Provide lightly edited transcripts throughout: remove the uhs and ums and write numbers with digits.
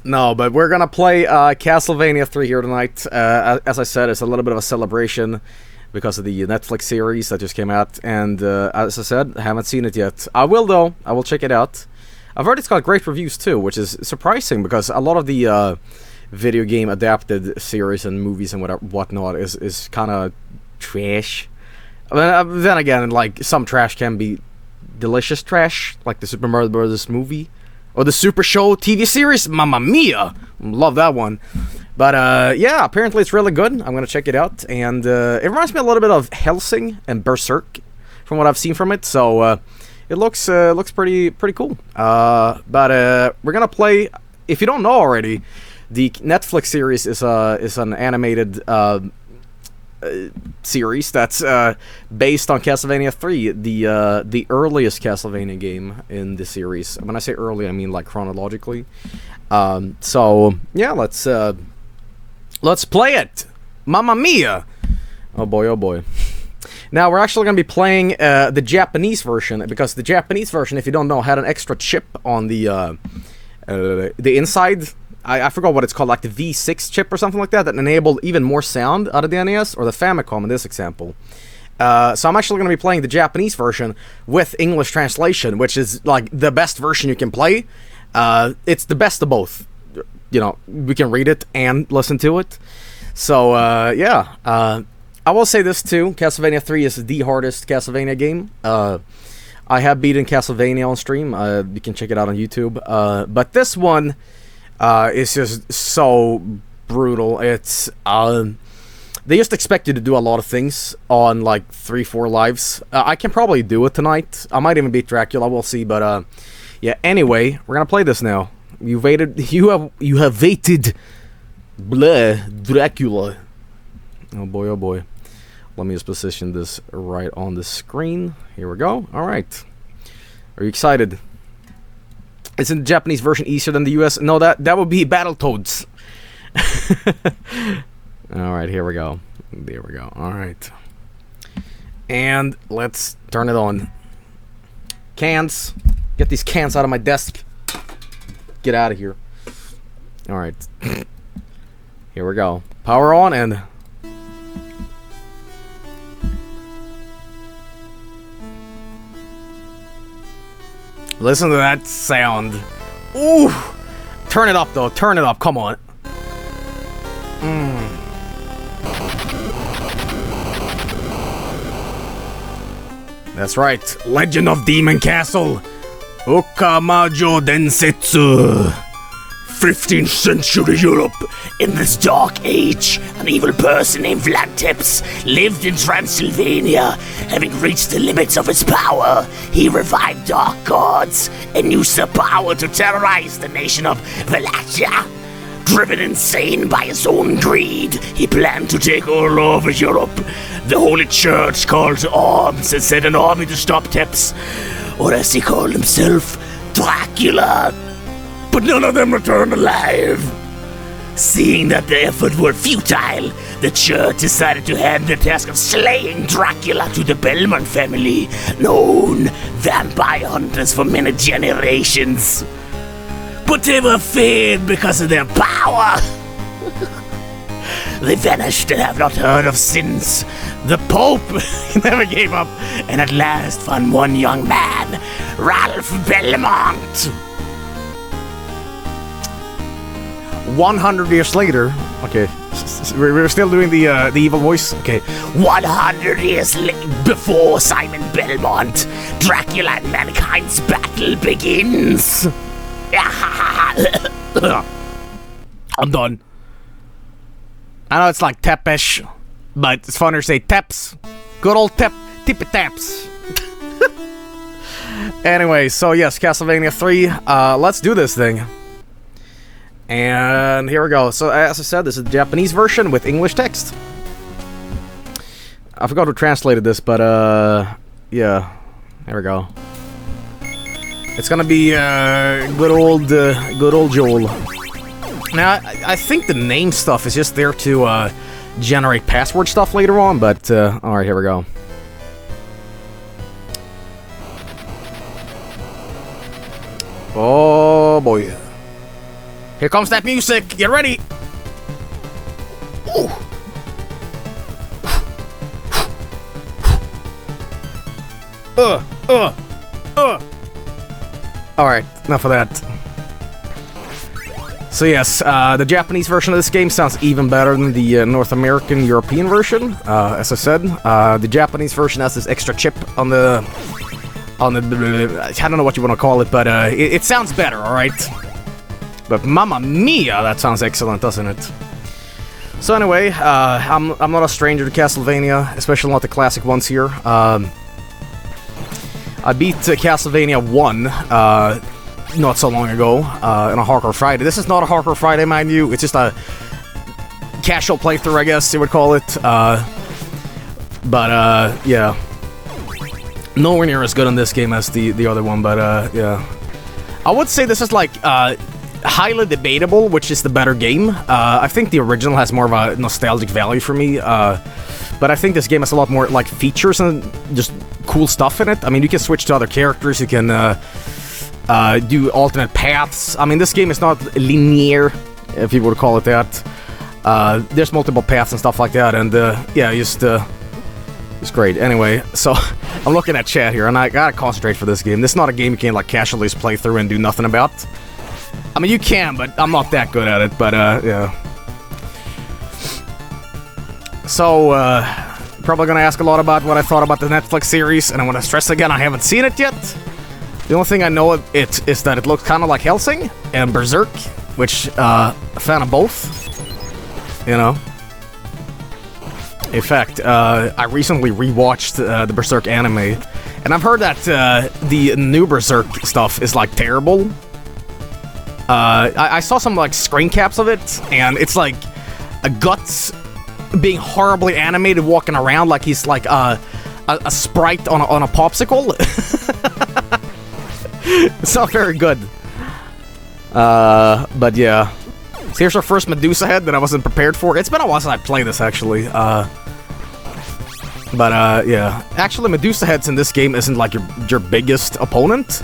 No, but we're gonna play Castlevania 3 here tonight. As I said, it's a little bit of a celebration because of the Netflix series that just came out. And as I said, I haven't seen it yet. I will, though. I will check it out. I've heard it's got great reviews, too, which is surprising because a lot of the video game adapted series and movies and whatnot is kind of trash. Then again, like, some trash can be delicious trash, like the Super Mario Bros. Movie. Or the Super Show TV series, Mamma Mia! Love that one. But, yeah, apparently it's really good. I'm gonna check it out. And, it reminds me a little bit of Hellsing and Berserk, from what I've seen from it. So, it looks pretty cool. But we're gonna play, if you don't know already, the Netflix series is an animated, series that's based on Castlevania 3, the earliest Castlevania game in the series. When I say early, I mean like chronologically. So yeah, let's play it. Mamma Mia! Oh boy, oh boy. Now we're actually going to be playing the Japanese version, because the Japanese version, if you don't know, had an extra chip on the inside. I forgot what it's called, like the V6 chip or something like that enabled even more sound out of the NES, or the Famicom in this example. So I'm actually going to be playing the Japanese version with English translation, which is like the best version you can play. It's the best of both. You know, we can read it and listen to it. So, yeah. I will say this too, Castlevania 3 is the hardest Castlevania game. I have beaten Castlevania on stream. You can check it out on YouTube. But this one... it's just so brutal. It's they just expect you to do a lot of things on like 3-4 lives. I can probably do it tonight. I might even beat Dracula. We'll see. But yeah. Anyway, we're gonna play this now. You have waited. Blah, Dracula. Oh boy, oh boy. Let me just position this right on the screen. Here we go. All right. Are you excited? Is in the Japanese version easier than the US? No, that would be Battletoads. Alright, here we go. There we go. Alright. And let's turn it on. Cans. Get these cans out of my desk. Get out of here. Alright. Here we go. Power on and... Listen to that sound. Ooh! Turn it up, though. Turn it up. Come on. That's right. Legend of Demon Castle. Okamajo Densetsu. 15th century Europe. In this dark age, an evil person named Vlad lived in Transylvania. Having reached the limits of his power, he revived dark gods and used their power to terrorize the nation of Wallachia. Driven insane by his own greed, he planned to take all over Europe. The Holy Church called to arms and sent an army to stop Tepes, or as he called himself, Dracula. But none of them returned alive. Seeing that the effort were futile, the church decided to hand the task of slaying Dracula to the Belmont family, known vampire hunters for many generations. But they were feared because of their power. They vanished and have not heard of since. The Pope never gave up and at last found one young man, Ralph Belmont. 100 years later, okay, we're still doing the evil voice, okay. 100 years before Simon Belmont, Dracula and mankind's battle begins. I'm done. I know it's like Tepish, but it's funner to say Teps. Good old Tippy Taps. Anyway, so yes, Castlevania 3, let's do this thing. And here we go. So, as I said, this is the Japanese version with English text. I forgot who translated this, but, yeah. There we go. It's gonna be, good old Joel. Now, I think the name stuff is just there to, generate password stuff later on, but, alright, here we go. Oh, boy. Here comes that music. Get ready. Ooh. Alright, enough of that. So yes, the Japanese version of this game sounds even better than the North American European version. As I said, the Japanese version has this extra chip on the... I don't know what you want to call it, but it sounds better, alright? But mamma mia, that sounds excellent, doesn't it? So anyway, I'm not a stranger to Castlevania, especially not the classic ones here. I beat Castlevania 1 not so long ago in a Hardcore Friday. This is not a Hardcore Friday, mind you. It's just a casual playthrough, I guess you would call it. Yeah. Nowhere near as good in this game as the other one, but yeah. I would say this is like highly debatable which is the better game. I think the original has more of a nostalgic value for me, but I think this game has a lot more like features and just cool stuff in it. I mean, you can switch to other characters, you can do alternate paths. I mean, this game is not linear, if you would call it that. There's multiple paths and stuff like that, and yeah, just it's great. Anyway, so I'm looking at chat here, and I gotta concentrate for this game. This is not a game you can like casually just play through and do nothing about. I mean, you can, but I'm not that good at it, but yeah. So, probably gonna ask a lot about what I thought about the Netflix series, and I want to stress again, I haven't seen it yet. The only thing I know of it is that it looks kind of like Hellsing and Berserk, which, a fan of both, you know. In fact, I recently rewatched the Berserk anime, and I've heard that the new Berserk stuff is, like, terrible. I saw some, like, screen caps of it, and it's, like, a Guts being horribly animated walking around like he's, like, a sprite on a popsicle. It's not very good. But yeah. So here's our first Medusa head that I wasn't prepared for. It's been a while since I played this, actually. Yeah. Actually, Medusa heads in this game isn't, like, your biggest opponent.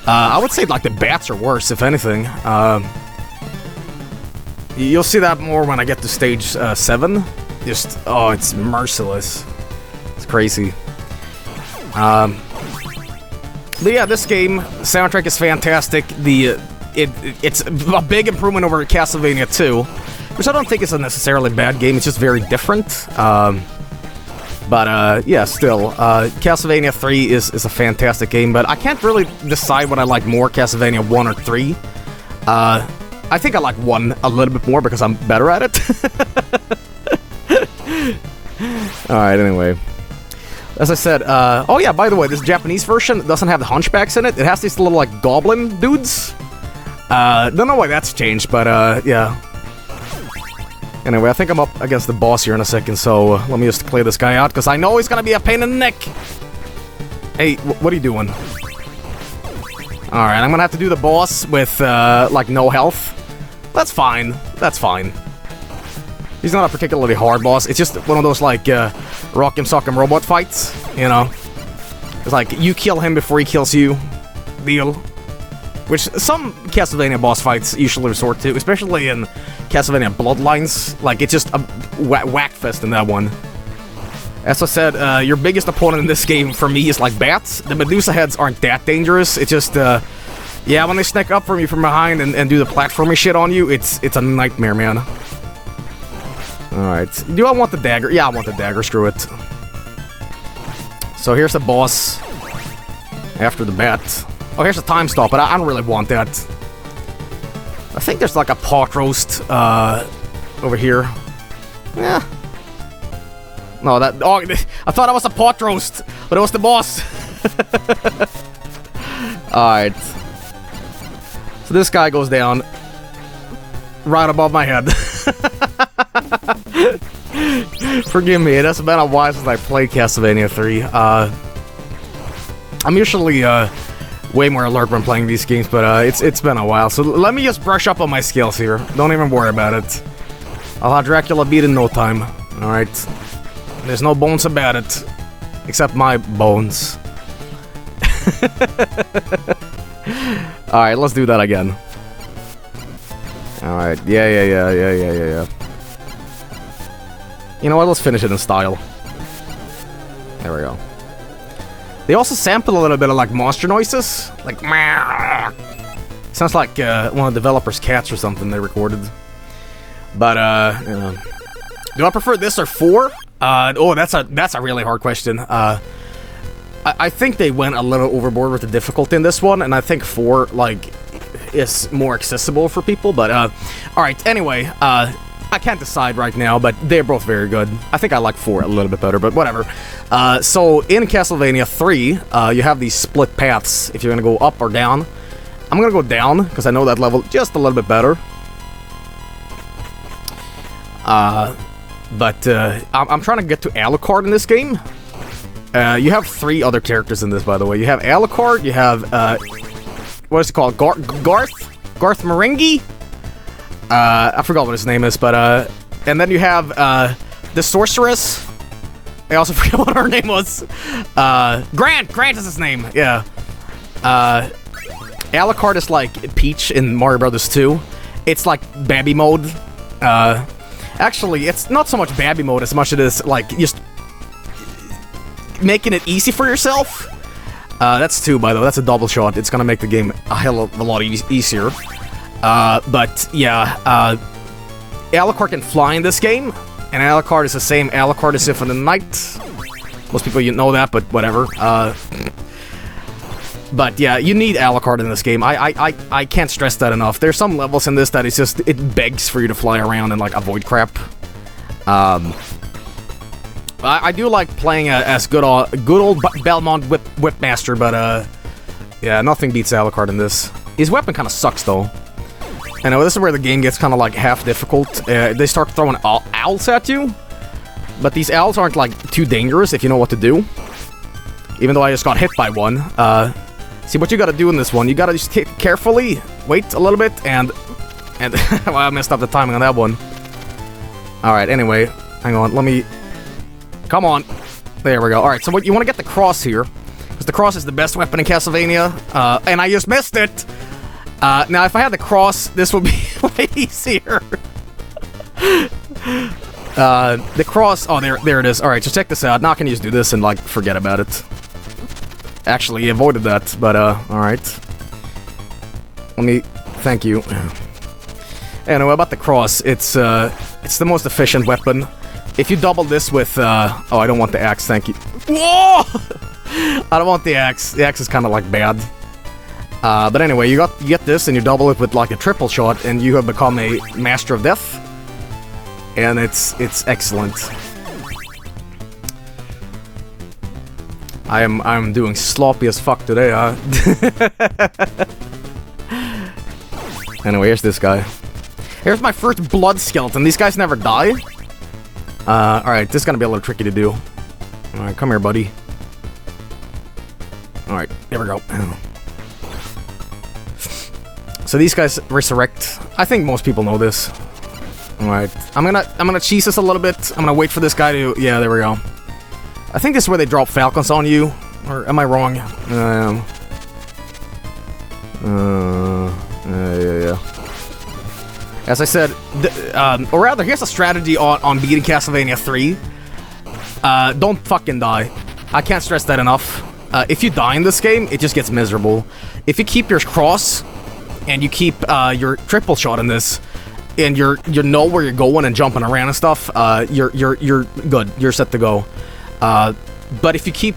I would say, like, the bats are worse, if anything. You'll see that more when I get to stage 7. Just, oh, it's merciless. It's crazy. But yeah, this game, soundtrack is fantastic. It's a big improvement over Castlevania 2, which I don't think is a necessarily bad game. It's just very different. Yeah, still, Castlevania 3 is a fantastic game, but I can't really decide what I like more, Castlevania 1 or 3. I think I like 1 a little bit more because I'm better at it. Alright, anyway. As I said, oh yeah, by the way, this Japanese version doesn't have the hunchbacks in it. It has these little, like, goblin dudes. Don't know why that's changed, but, yeah. Anyway, I think I'm up against the boss here in a second, so let me just clear this guy out, because I know he's gonna be a pain in the neck. Hey, what are you doing? Alright, I'm gonna have to do the boss with, like, no health. That's fine. That's fine. He's not a particularly hard boss. It's just one of those, like, rock'em sock'em robot fights, you know? It's like, you kill him before he kills you. Deal. Which some Castlevania boss fights usually resort to, especially in Castlevania Bloodlines. Like, it's just a whack-fest in that one. As I said, your biggest opponent in this game, for me, is like bats. The Medusa heads aren't that dangerous. It's just, yeah, when they sneak up from you from behind and do the platforming shit on you, it's a nightmare, man. Alright. Do I want the dagger? Yeah, I want the dagger. Screw it. So here's the boss. After the bat. Oh, here's a time stop, but I don't really want that. I think there's like a pot roast, over here. Yeah. No, that... Oh, I thought it was a pot roast, but it was the boss. Alright. So this guy goes down right above my head. Forgive me, it has been a while since I played Castlevania 3. I'm usually way more alert when playing these games, but it's been a while. So let me just brush up on my skills here. Don't even worry about it. I'll have Dracula beat in no time. Alright. There's no bones about it. Except my bones. Alright, let's do that again. Alright, yeah. You know what, let's finish it in style. There we go. They also sample a little bit of, like, monster noises. Like, meow. Sounds like one of the developers' cats or something they recorded. But, you know. Do I prefer this or 4? Oh, that's a really hard question. I think they went a little overboard with the difficulty in this one, and I think 4, like, is more accessible for people, but, alright, anyway, I can't decide right now, but they're both very good. I think I like 4 a little bit better, but whatever. So, in Castlevania 3, you have these split paths, if you're gonna go up or down. I'm gonna go down, because I know that level just a little bit better. But I'm trying to get to Alucard in this game. You have 3 other characters in this, by the way. You have Alucard, you have, what is it called? Garth Marenghi? I forgot what his name is, but, and then you have, the Sorceress. I also forgot what her name was. Grant is his name, yeah. Alucard is like Peach in Mario Brothers 2. It's like Babby mode. Actually, it's not so much Babby mode as much as it is, like, just making it easy for yourself. That's 2, by the way. That's a double shot. It's gonna make the game a hell of a lot easier. But, yeah, Alucard can fly in this game, and Alucard is the same Alucard as if in the night. Most people, you know that, but whatever. But, yeah, you need Alucard in this game. I can't stress that enough. There's some levels in this that it's just, it begs for you to fly around and, like, avoid crap. I do like playing as good old Belmont Whipmaster, but, yeah, nothing beats Alucard in this. His weapon kind of sucks, though. I know, this is where the game gets kind of, like, half difficult. They start throwing owls at you, but these owls aren't, like, too dangerous if you know what to do. Even though I just got hit by one. See, what you gotta do in this one, you gotta just hit carefully, wait a little bit, and well, I messed up the timing on that one. Alright, anyway, hang on, let me... Come on. There we go. Alright, so what you want to get the cross here, because the cross is the best weapon in Castlevania, and I just missed it! Now, if I had the cross, this would be way easier. The cross... Oh, there it is. Alright, so check this out. Now I can just do this and, like, forget about it. Actually, he avoided that, but, alright. Let me... Thank you. Anyway, about the cross, it's the most efficient weapon. If you double this with, oh, I don't want the axe, thank you. Whoa! I don't want the axe. The axe is kind of, like, bad. But anyway, you get this, and you double it with, like, a triple shot, and you have become a Master of Death. And it's excellent. I'm doing sloppy as fuck today, huh? Anyway, here's this guy. Here's my first blood skeleton. These guys never die. Alright, this is gonna be a little tricky to do. Alright, come here, buddy. Alright, here we go. So these guys resurrect. I think most people know this. Alright, I'm gonna cheese this a little bit. I'm gonna wait for this guy to... Yeah, there we go. I think this is where they drop falcons on you. Or am I wrong? Yeah. As I said, or rather, here's a strategy on beating Castlevania 3. Don't fucking die. I can't stress that enough. If you die in this game, it just gets miserable. If you keep your cross, and you keep your triple shot in this, and you know where you're going and jumping around and stuff, you're good. You're set to go. But if you keep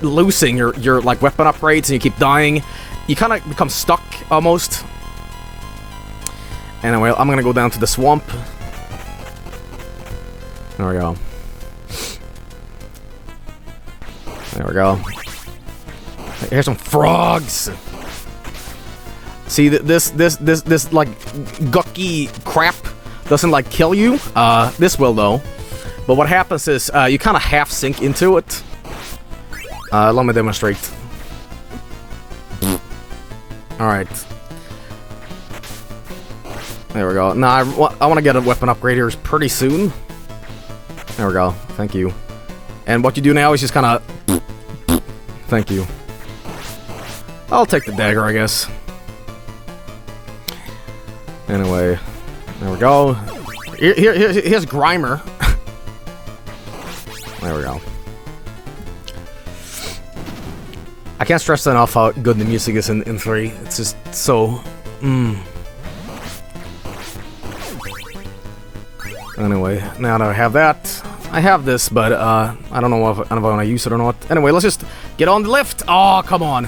losing your like weapon upgrades and you keep dying, you kind of become stuck almost. Anyway, I'm gonna go down to the swamp. There we go. There we go. Here's some frogs. See, this like gucky crap doesn't like kill you. This will though. But what happens is you kind of half sink into it. Let me demonstrate. All right. There we go. Now I want to get a weapon upgrade here pretty soon. There we go. Thank you. And what you do now is just kind of... Thank you. I'll take the dagger, I guess. Anyway, there we go. Here's Grimer. There we go. I can't stress enough how good the music is in 3. It's just so... Anyway, now that I have that, I have this, but I don't know if I want to use it or not. Anyway, let's just get on the lift. Oh, come on.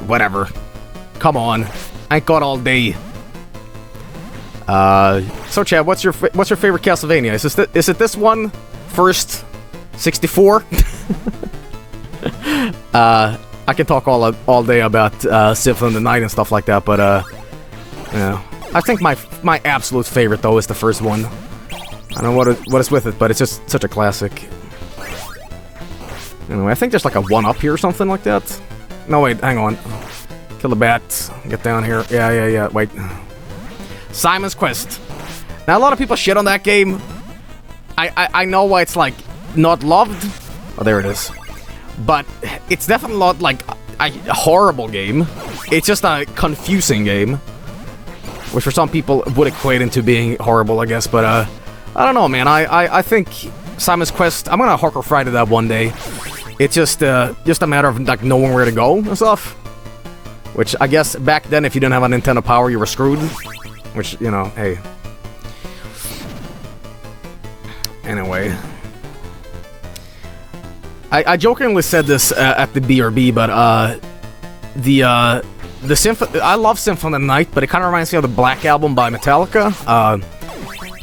Whatever. Come on. I ain't got all day. So Chad, what's your favorite Castlevania? Is it this one? First 64? I can talk all day about Symphony of the Night and stuff like that, but yeah. I think my absolute favorite though is the first one. I don't know what is with it, but it's just such a classic. Anyway, I think there's like a 1-up here or something like that. No, wait, hang on. Kill the bat. Get down here. Yeah. Wait. Simon's Quest. Now, a lot of people shit on that game. I know why it's, like, not loved. Oh, there it is. But it's definitely not, like, a horrible game. It's just a confusing game. Which for some people would equate into being horrible, I guess. But, I don't know, man. I think Simon's Quest... I'm gonna Hawker Fry to that one day. It's just a matter of, like, knowing where to go and stuff. Which, I guess, back then, if you didn't have a Nintendo Power, you were screwed. Which, you know, hey. Anyway. I jokingly said this at the BRB, but, the Symphony... I love Symphony of the Night, but it kind of reminds me of the Black Album by Metallica.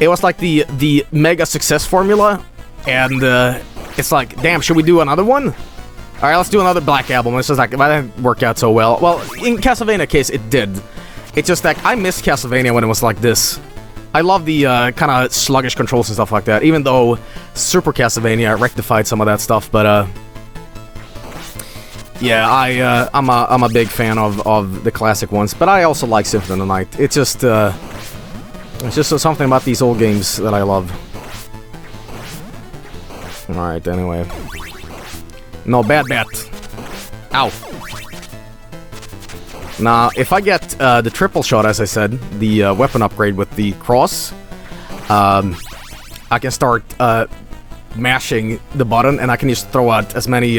It was like the mega success formula, and, it's like, damn, should we do another one? Alright, let's do another Black Album. It's just like, that didn't work out so well. Well, in Castlevania case, it did. It's just like, I missed Castlevania when it was like this. I love the kind of sluggish controls and stuff like that, even though Super Castlevania rectified some of that stuff, but yeah, I'm a big fan of the classic ones, but I also like Symphony of the Night. It's just something about these old games that I love. Alright, anyway. No, bad bat. Ow. Now, if I get the triple shot, as I said, the weapon upgrade with the cross, I can start mashing the button, and I can just throw out as many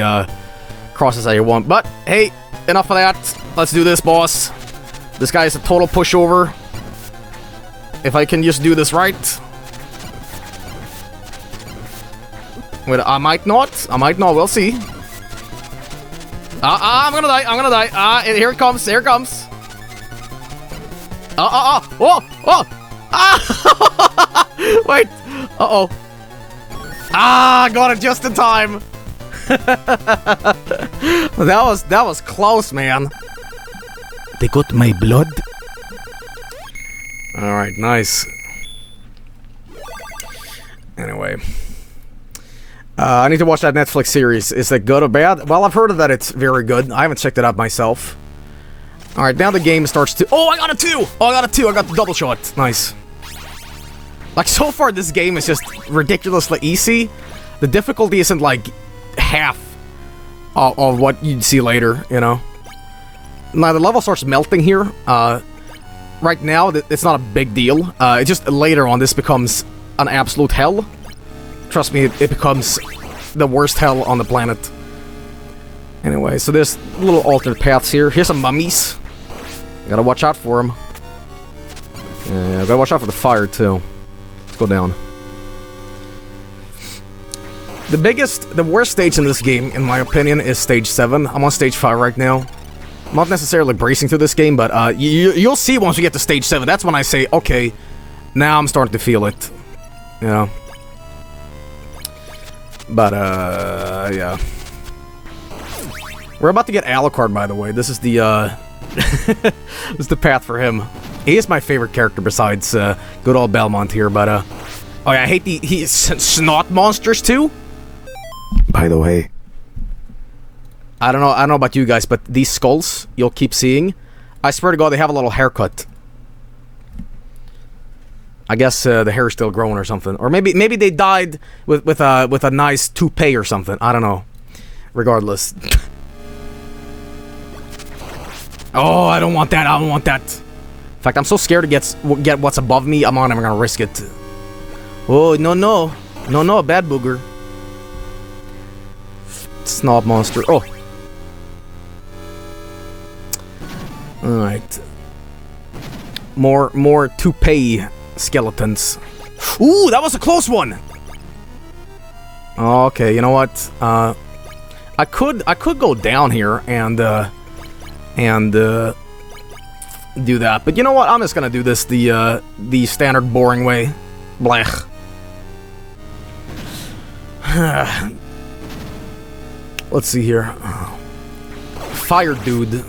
crosses as I want. But, hey, enough of that. Let's do this, boss. This guy is a total pushover. If I can just do this right. Wait, I might not. We'll see. I'm gonna die. Here it comes. Oh! Wait. Uh-oh. Got it just in time. That was close, man. They got my blood. Alright, nice. Anyway. I need to watch that Netflix series. Is that good or bad? Well, I've heard that it's very good. I haven't checked it out myself. Alright, now the game starts to... Oh, I got a 2! I got the double shot. Nice. Like, so far, this game is just ridiculously easy. The difficulty isn't, like, half of what you'd see later, you know? Now, the level starts melting here. Right now, it's not a big deal. It's just later on, this becomes an absolute hell. Trust me, it becomes the worst hell on the planet. Anyway, so there's little alternate paths here. Here's some mummies. Gotta watch out for them. Yeah, gotta watch out for the fire, too. Let's go down. The worst stage in this game, in my opinion, is stage 7. I'm on stage 5 right now. I'm not necessarily bracing through this game, but you'll see once we get to stage 7. That's when I say, okay, now I'm starting to feel it. You know? But, yeah. We're about to get Alucard, by the way. This is the, this is the path for him. He is my favorite character besides, good old Belmont here, but, oh yeah, I hate the snot monsters, too. By the way. I don't know about you guys, but these skulls you'll keep seeing, I swear to God, they have a little haircut. I guess the hair is still growing or something, or maybe they died with a nice toupee or something. I don't know. Regardless. Oh, I don't want that. fact, I'm so scared to get what's above me, I'm not even gonna risk it. Oh, no, no. No, no, bad booger. Snob monster. Oh. Alright. More toupee skeletons. Ooh, that was a close one! Okay, you know what? I could go down here and do that, but you know what? I'm just gonna do this the standard boring way. Blech. Let's see here. Fire dude.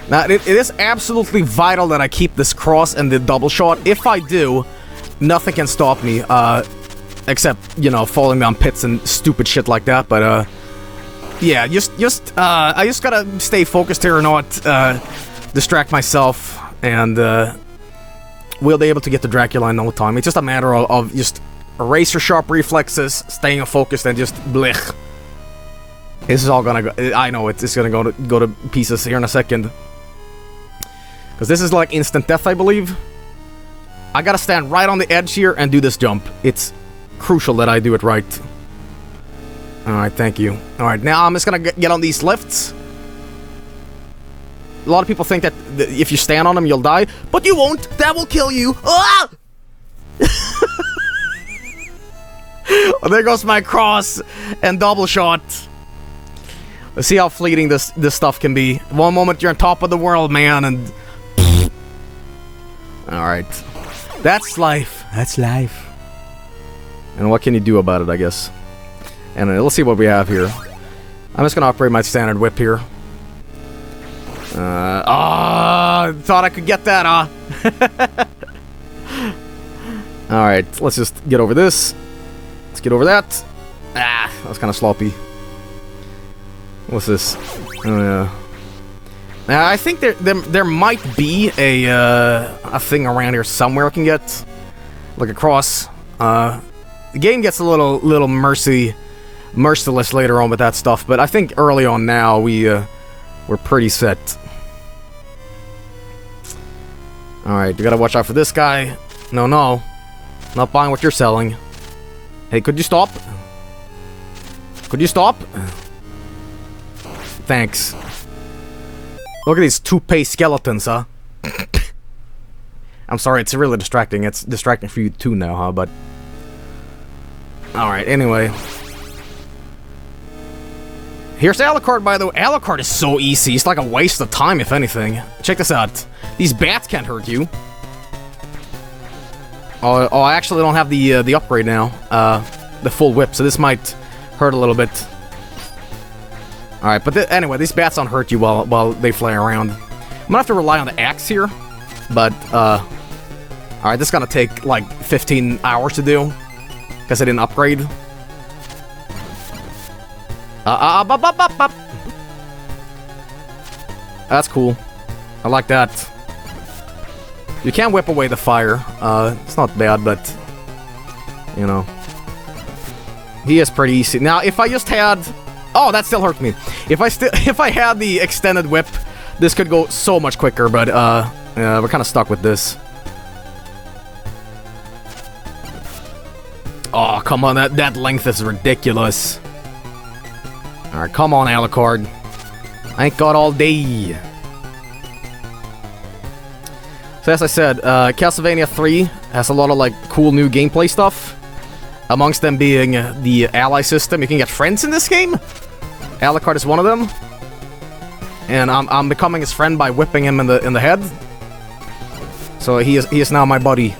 Now, it is absolutely vital that I keep this cross and the double shot. If I do, nothing can stop me, except, you know, falling down pits and stupid shit like that, but, yeah, I just gotta stay focused here and not, distract myself, and, we'll be able to get to Dracula in no time. It's just a matter of just razor-sharp reflexes, staying focused, and just blech. This is all gonna go... I know it's gonna go to pieces here in a second. Because this is like instant death, I believe. I gotta stand right on the edge here and do this jump. It's crucial that I do it right. Alright, thank you. Alright, now I'm just gonna get on these lifts. A lot of people think that if you stand on them, you'll die. But you won't! That will kill you! Ah! Oh, there goes my cross and double shot. Let's see how fleeting this stuff can be. One moment you're on top of the world, man, and... Alright. That's life. That's life. And what can you do about it, I guess? And let's see what we have here. I'm just gonna operate my standard whip here. Thought I could get that, Alright, let's just get over this. Let's get over that. Ah, that was kind of sloppy. What's this? Oh, yeah. Now, I think there might be a thing around here somewhere I can get. Like a cross. The game gets a little merciless later on with that stuff, but I think early on now we're pretty set. Alright, you gotta watch out for this guy. No, no. Not buying what you're selling. Hey, could you stop? Could you stop? Thanks. Look at these toupee skeletons, huh? I'm sorry, it's really distracting. It's distracting for you too now, huh? But... Alright, anyway. Here's Alucard, by the way. Alucard is so easy. It's like a waste of time, if anything. Check this out. These bats can't hurt you. Oh, I actually don't have the upgrade now. The full whip, so this might hurt a little bit. Alright, but anyway, these bats don't hurt you while they fly around. I'm gonna have to rely on the axe here, but, alright, this is gonna take, like, 15 hours to do, because I didn't upgrade. That's cool. I like that. You can whip away the fire. It's not bad, but, you know. He is pretty easy. Now, if I just had... Oh, that still hurt me. If I had the extended whip, this could go so much quicker, but, yeah, we're kind of stuck with this. Oh, come on, that length is ridiculous. Alright, come on, Alucard. I ain't got all day. So as I said, Castlevania 3 has a lot of, like, cool new gameplay stuff. Amongst them being the ally system. You can get friends in this game. Alucard is one of them. And I'm becoming his friend by whipping him in the head. So he is now my buddy.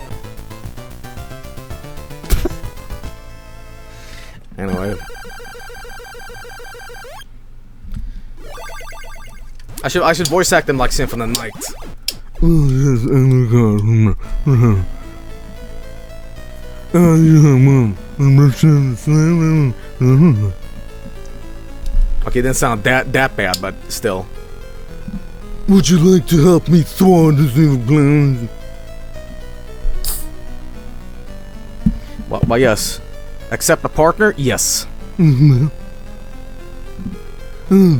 Anyway. I should voice act him like Symphony of the Night. Okay, didn't sound that bad, but still. Would you like to help me thwart this evil plan? Well, yes. Accept a partner? Yes. Oh,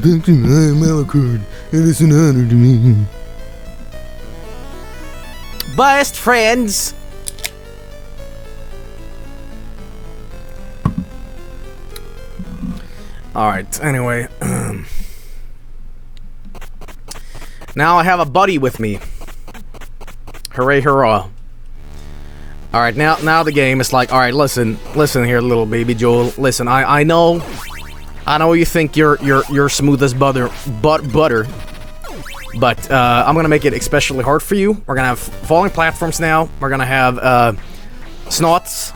thank you. I am Alucard. It is an honor to me. best friends. Alright, anyway. Now I have a buddy with me. Hooray, hurrah. Alright, now the game is like, alright, listen here, little baby Joel. Listen, I know you think you're smooth as butter. But I'm gonna make it especially hard for you. We're gonna have falling platforms now. We're gonna have snots.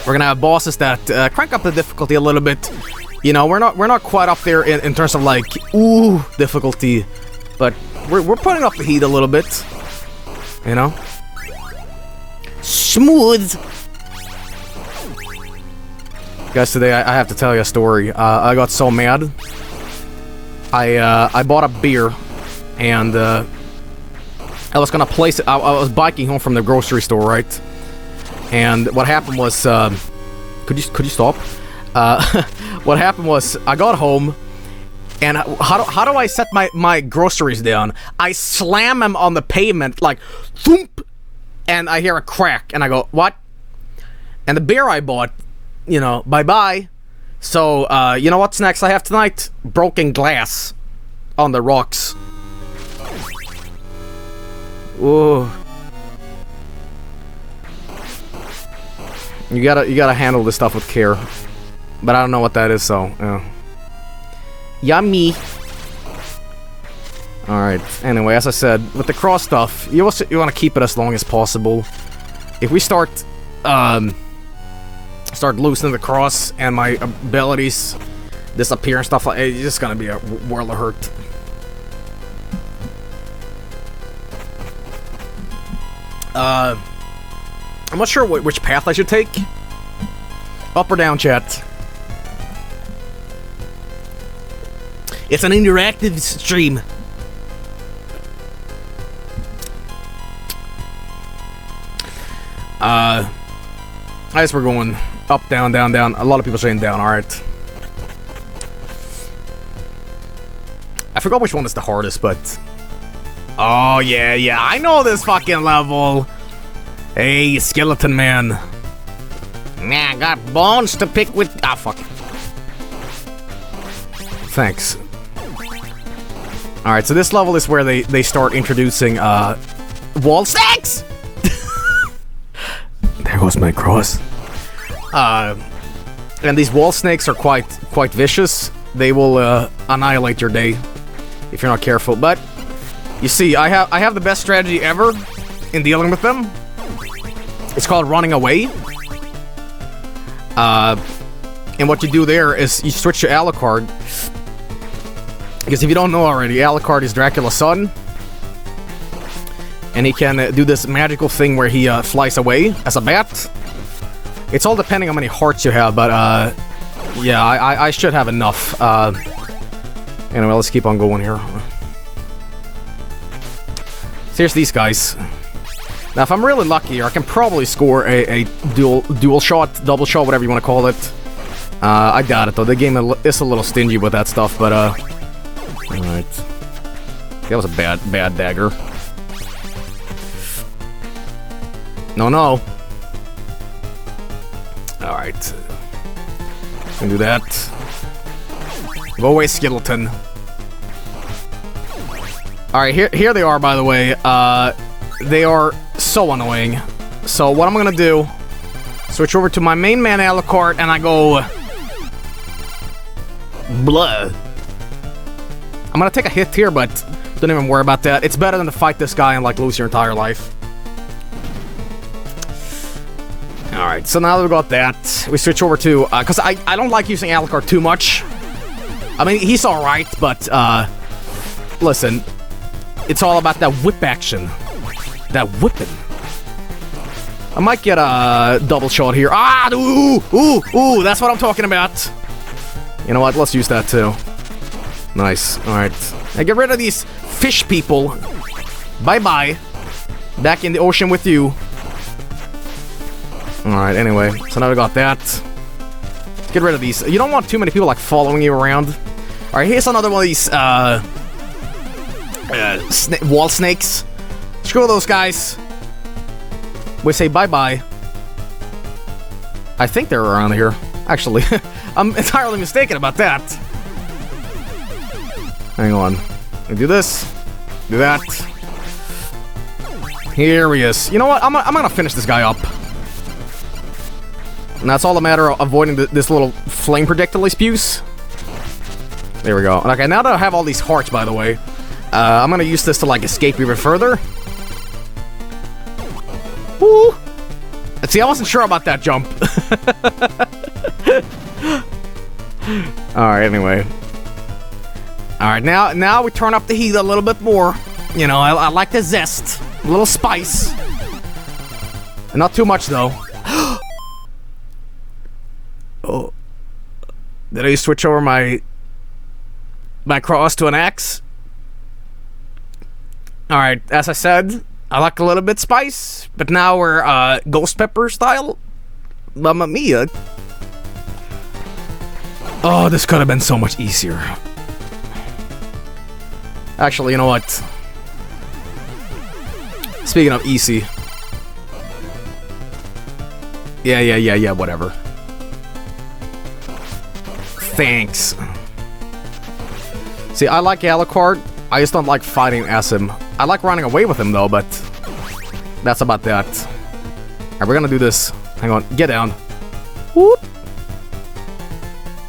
We're gonna have bosses that crank up the difficulty a little bit. You know, we're not quite up there in terms of like difficulty, but we're putting up the heat a little bit. You know, smooth. Guys, today I have to tell you a story. I got so mad. I bought a beer, and I was gonna place it. I was biking home from the grocery store, right? And what happened was, could you stop? What happened was, I got home, and how do I set my groceries down? I slam them on the pavement, like, thump, and I hear a crack, and I go, what? And the beer I bought, you know, bye-bye. So, you know what's next I have tonight? Broken glass on the rocks. Ooh. You gotta handle this stuff with care. But I don't know what that is, so, yeah. Yummy! Alright, anyway, as I said, with the cross stuff, you want to keep it as long as possible. If we start loosening the cross and my abilities disappear and stuff like that, it's just gonna be a world of hurt. I'm not sure which path I should take. Up or down, chat? It's an interactive stream. I guess we're going up, down, down, down. A lot of people saying down, alright. I forgot which one is the hardest, but... Oh, yeah, I know this fucking level. Hey, skeleton man. Nah, I got bones to pick with... Ah, fuck. Thanks. Alright, so this level is where they start introducing, wall snakes! There goes my cross. And these wall snakes are quite vicious. They will, annihilate your day if you're not careful. But, you see, I have the best strategy ever in dealing with them. It's called running away. And what you do there is you switch to Alucard. Because if you don't know already, Alucard is Dracula's son. And he can do this magical thing where he flies away as a bat. It's all depending on how many hearts you have, but yeah, I should have enough. Anyway, let's keep on going here. So here's these guys. Now, if I'm really lucky, I can probably score a dual shot, double shot, whatever you want to call it. I doubt it, though. The game is a little stingy with that stuff, but, alright. That was a bad dagger. No. Alright. Can do that. Go away, skeleton. Alright, here they are, by the way. They are so annoying. So what I'm gonna do, switch over to my main man Alucard, and I go... Blah. I'm gonna take a hit here, but don't even worry about that. It's better than to fight this guy and, like, lose your entire life. Alright, so now that we got that, we switch over to... because I don't like using Alucard too much. I mean, he's alright, but, listen. It's all about that whip action. That whipping. I might get a double shot here. Ah! Ooh! That's what I'm talking about. You know what? Let's use that, too. Nice. Alright. Now get rid of these fish people. Bye-bye. Back in the ocean with you. Alright, anyway. So now we got that. Get rid of these. You don't want too many people, like, following you around. Alright, here's another one of these, wall snakes. Screw those guys. We say bye-bye. I think they're around here. Actually, I'm entirely mistaken about that. Hang on. I do this. Do that. Here he is. You know what? I'm gonna finish this guy up. And that's all a matter of avoiding this little flame projectile he spews. There we go. Okay, now that I have all these hearts, by the way, I'm gonna use this to, like, escape even further. Woo! See, I wasn't sure about that jump. Alright, anyway. Alright, now we turn up the heat a little bit more. You know, I like the zest. A little spice. And not too much, though. Oh. Did I switch over my cross to an axe? Alright, as I said, I like a little bit spice, but now we're ghost pepper style. Mamma mia. Oh, this could have been so much easier. Actually, you know what? Speaking of easy. Yeah, whatever. Thanks. See, I like Alucard. I just don't like fighting as him. I like running away with him, though, but that's about that. Alright, we're gonna do this. Hang on, get down. Whoop.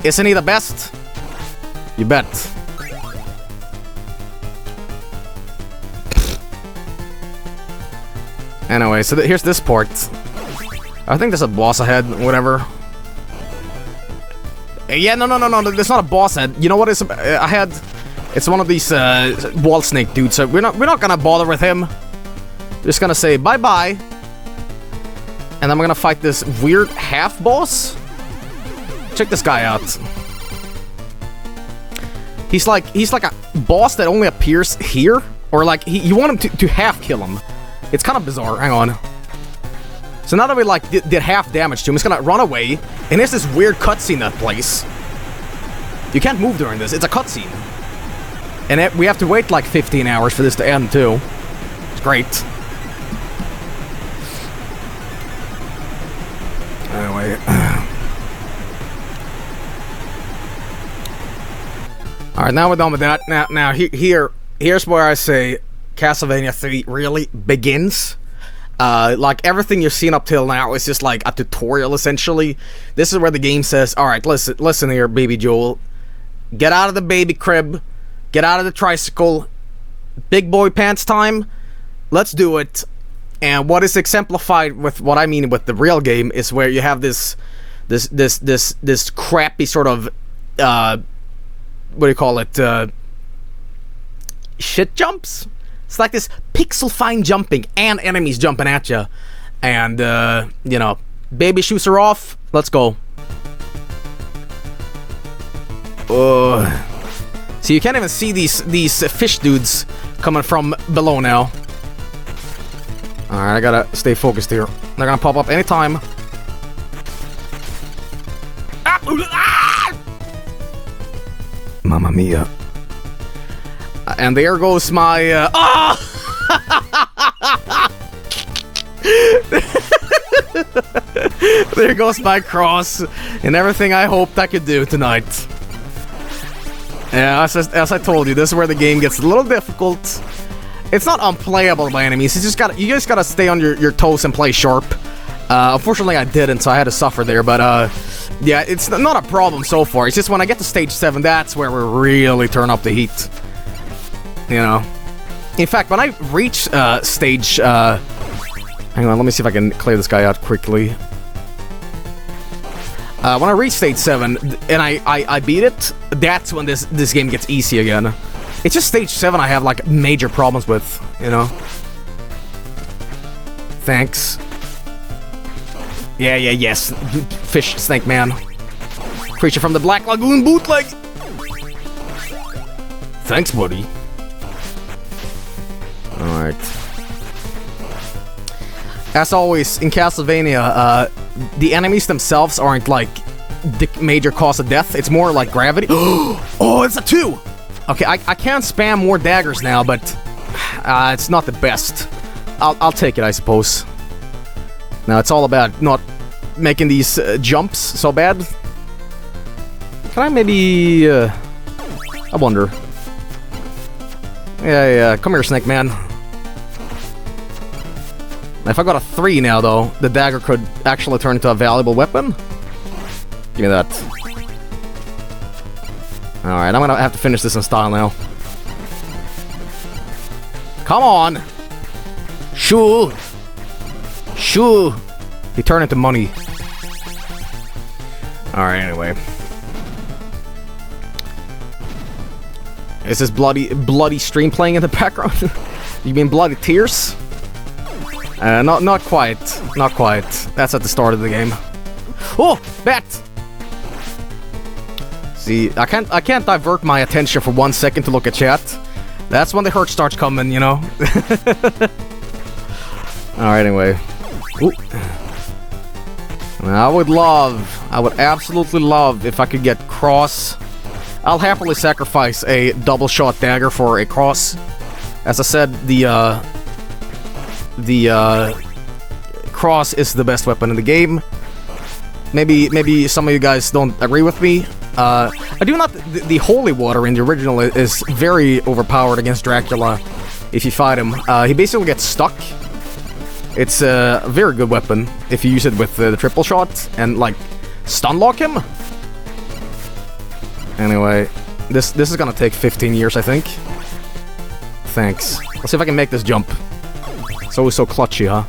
Isn't he the best? You bet. Anyway, so here's this part. I think there's a boss ahead, whatever. Yeah, no, there's not a boss head. You know what is ahead? It's one of these wall snake dudes, so we're not gonna bother with him. We're just gonna say bye-bye. And then we're gonna fight this weird half-boss. Check this guy out. He's like a boss that only appears here. Or like, you want him to half-kill him. It's kind of bizarre. Hang on. So now that we like did half damage to him, he's gonna run away. And there's this weird cutscene that plays. You can't move during this. It's a cutscene. And we have to wait like 15 hours for this to end, too. It's great. Anyway. Alright, now we're done with that. Now here's where I say Castlevania 3 really begins. Like, everything you've seen up till now is just like a tutorial, essentially. This is where the game says, alright, listen here, baby Joel. Get out of the baby crib. Get out of the tricycle. Big boy pants time. Let's do it. And what is exemplified with what I mean with the real game is where you have this crappy sort of what do you call it? Shit jumps? It's like this pixel fine jumping and enemies jumping at you. And you know, baby shoes are off. Let's go. So you can't even see these fish dudes coming from below now. Alright, I gotta stay focused here. They're gonna pop up anytime. Mamma mia. And there goes my there goes my cross and everything I hoped I could do tonight. Yeah, as I told you, this is where the game gets a little difficult. It's not unplayable by enemies. It's just you just gotta stay on your toes and play sharp. Unfortunately, I didn't, so I had to suffer there. But yeah, it's not a problem so far. It's just when I get to stage 7, that's where we really turn up the heat. You know. In fact, when I reach stage, hang on, let me see if I can clear this guy out quickly. When I reach stage 7 and I beat it, that's when this game gets easy again. It's just stage 7 I have like major problems with, you know. Thanks. Yes. Fish snake man. Creature from the Black Lagoon bootleg. Thanks, buddy. Alright. As always, in Castlevania, the enemies themselves aren't like the major cause of death. It's more like gravity. Oh, it's a 2! Okay, I can't spam more daggers now, but it's not the best. I'll take it, I suppose. Now it's all about not making these jumps so bad. Can I maybe... I wonder. Yeah, come here, Snake Man. If I got a 3 now, though, the dagger could actually turn into a valuable weapon. Give me that. Alright, I'm gonna have to finish this in style now. Come on! Shoo! Shoo! He turned into money. Alright, anyway. Is this bloody stream playing in the background? You mean bloody tears? Not quite. Not quite. That's at the start of the game. Oh! Bat! See, I can't divert my attention for 1 second to look at chat. That's when the hurt starts coming, you know? Alright, anyway. Ooh. I would absolutely love if I could get cross. I'll happily sacrifice a double shot dagger for a cross. As I said, the cross is the best weapon in the game. Maybe some of you guys don't agree with me. I do not. The holy water in the original is very overpowered against Dracula. If you fight him, he basically gets stuck. It's a very good weapon if you use it with the triple shot and like stun lock him. Anyway, this is gonna take 15 years, I think. Thanks. Let's see if I can make this jump. It's always so clutchy, huh?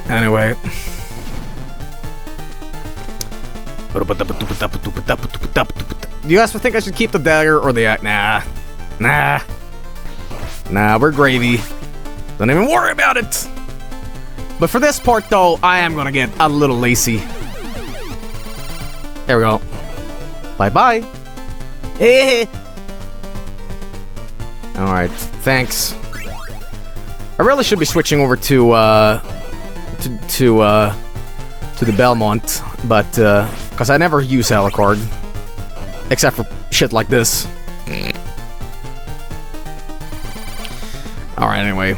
Anyway. Do you guys think I should keep the dagger or the axe? Nah, we're gravy. Don't even worry about it. But for this part, though, I am gonna get a little lazy. There we go. Bye-bye. Alright, thanks. I really should be switching over to the Belmont, but, because I never use Alucard. Except for shit like this. Alright, anyway.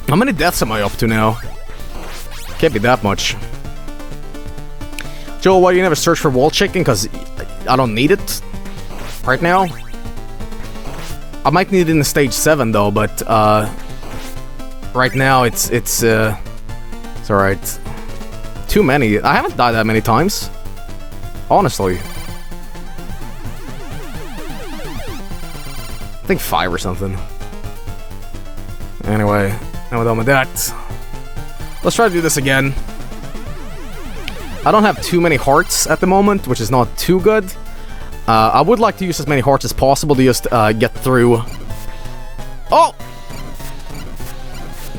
How many deaths am I up to now? Can't be that much. Joel, why do you never search for wall checking? Because I don't need it right now. I might need it in the stage 7 though, but right now it's alright. Too many. I haven't died that many times. Honestly. I think 5 or something. Anyway, now we're done with that. Let's try to do this again. I don't have too many hearts at the moment, which is not too good. I would like to use as many hearts as possible to just get through... Oh!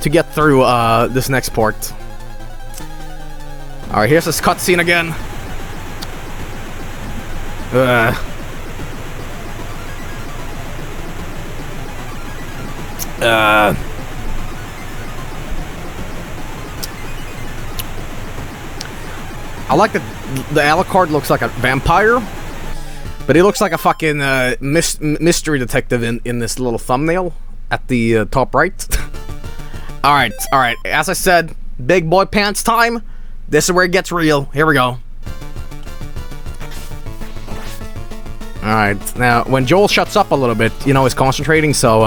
To get through this next part. Alright, here's this cutscene again. I like that the Alucard looks like a vampire, but he looks like a fucking mystery detective in this little thumbnail at the top right. Alright, as I said, big boy pants time. This is where it gets real. Here we go. Alright, now, when Joel shuts up a little bit, you know, he's concentrating, so,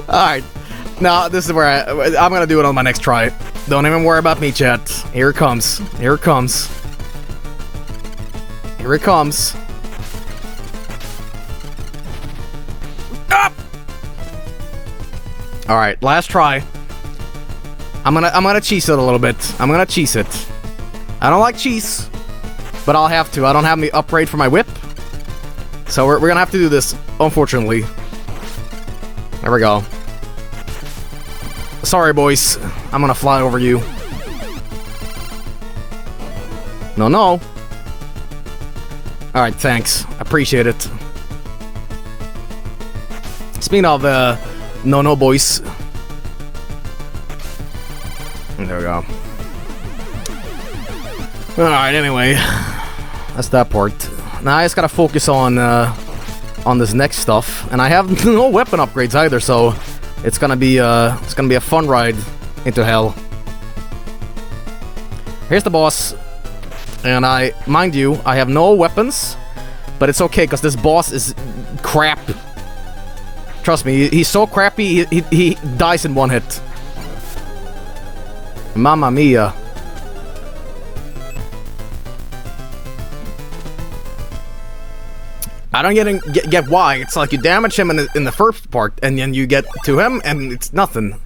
Alright, now, this is where I'm gonna do it on my next try. Don't even worry about me, chat. Here it comes. Here it comes. Here it comes. Up! Alright, last try. I'm gonna cheese it a little bit. I'm gonna cheese it. I don't like cheese, but I'll have to. I don't have any upgrade for my whip. So we're gonna have to do this, unfortunately. There we go. Sorry, boys. I'm gonna fly over you. No. Alright, thanks. Appreciate it. Speaking of No, boys. There we go. Alright, anyway. That's that part. Now I just gotta focus on this next stuff. And I have no weapon upgrades either, so it's gonna be a fun ride into hell. Here's the boss. And mind you, I have no weapons. But it's okay, because this boss is crap. Trust me, he's so crappy, he dies in one hit. Mamma mia. I don't get why. It's like you damage him in the first part, and then you get to him, and it's nothing.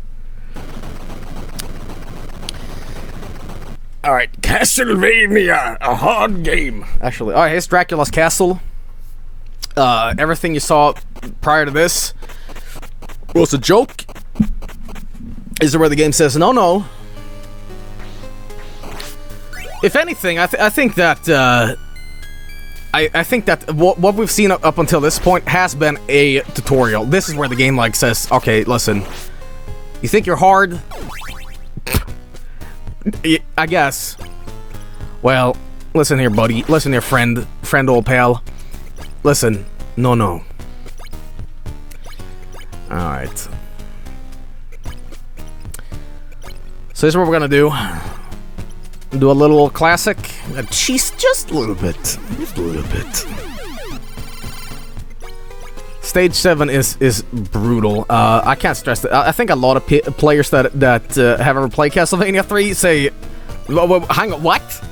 Alright, Castlevania, a hard game. Actually, alright, here's Dracula's castle. Everything you saw prior to this was a joke. Is where the game says, no. If anything, I think that, I think that what we've seen up until this point has been a tutorial. This is where the game, like, says, okay, listen. You think you're hard? I guess. Well, listen here, buddy. Listen here, friend, old pal. Listen. No. Alright. So this is what we're gonna do. Do a little classic. Just a little bit. Just a little bit. Stage 7 is brutal. I can't stress that. I think a lot of players that have ever played Castlevania 3 say, hang on, what?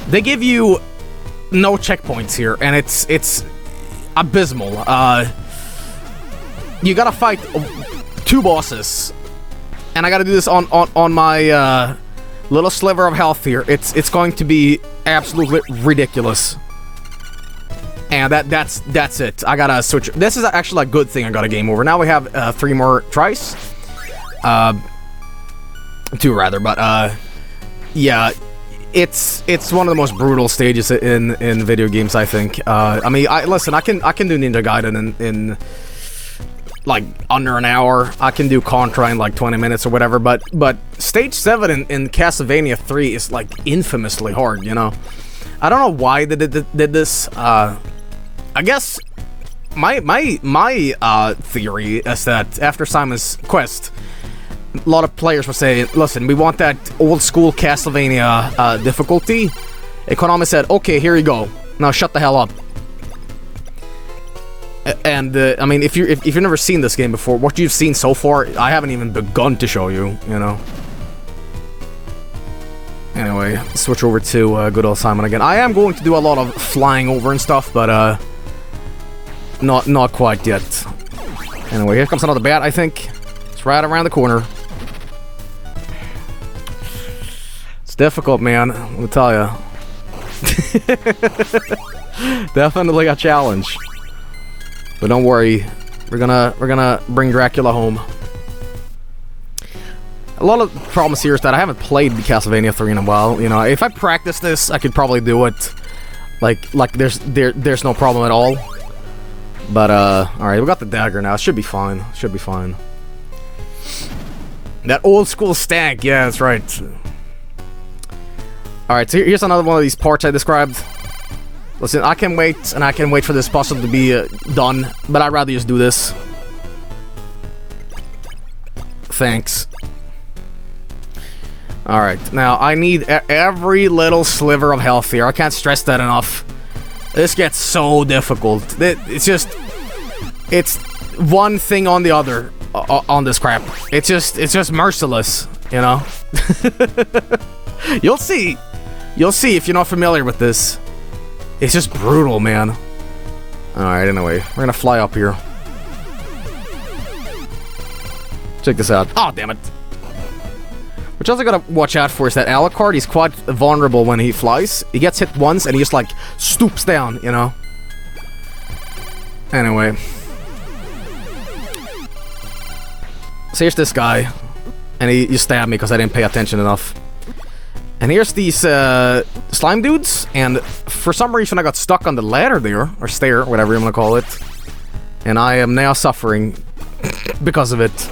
They give you no checkpoints here, and it's abysmal. You gotta fight 2 bosses, and I gotta do this on my little sliver of health here. It's going to be absolutely ridiculous. And that's it. I gotta switch. This is actually a good thing I got a game over. Now we have 3 more tries. 2 rather, but yeah, it's one of the most brutal stages in video games, I think. I mean, listen, I can do Ninja Gaiden in like under an hour. I can do Contra in like 20 minutes or whatever, but stage 7 in Castlevania 3 is like infamously hard, you know. I don't know why they did this. I guess my theory is that after Simon's quest, a lot of players will say, listen, we want that old school Castlevania difficulty. And Konami said, okay, here you go. Now shut the hell up. And I mean, if you've never seen this game before, what you've seen so far, I haven't even begun to show you, you know. Anyway, switch over to good old Simon again. I am going to do a lot of flying over and stuff, but not quite yet. Anyway, here comes another bat, I think. It's right around the corner. It's difficult, man, let me tell ya. Definitely a challenge. But don't worry, we're gonna bring Dracula home. A lot of problems here is that I haven't played Castlevania 3 in a while. You know, if I practice this, I could probably do it. Like there's no problem at all. But alright, we got the dagger now. It should be fine. Should be fine. That old school stank. Yeah, that's right. Alright, so here's another one of these parts I described. Listen, I can wait, and I can wait for this puzzle to be done, but I'd rather just do this. Thanks. Alright, now I need every little sliver of health here. I can't stress that enough. This gets so difficult. It's one thing on the other on this crap. It's just merciless, you know? You'll see. You'll see if you're not familiar with this. It's just brutal, man. Alright, anyway, we're gonna fly up here. Check this out. Oh, damn it. Which also gotta watch out for is that Alucard, he's quite vulnerable when he flies. He gets hit once and he just like stoops down, you know? Anyway. So here's this guy. And he stabbed me because I didn't pay attention enough. And here's these slime dudes. And for some reason I got stuck on the ladder there. Or stair, whatever you want to call it. And I am now suffering because of it.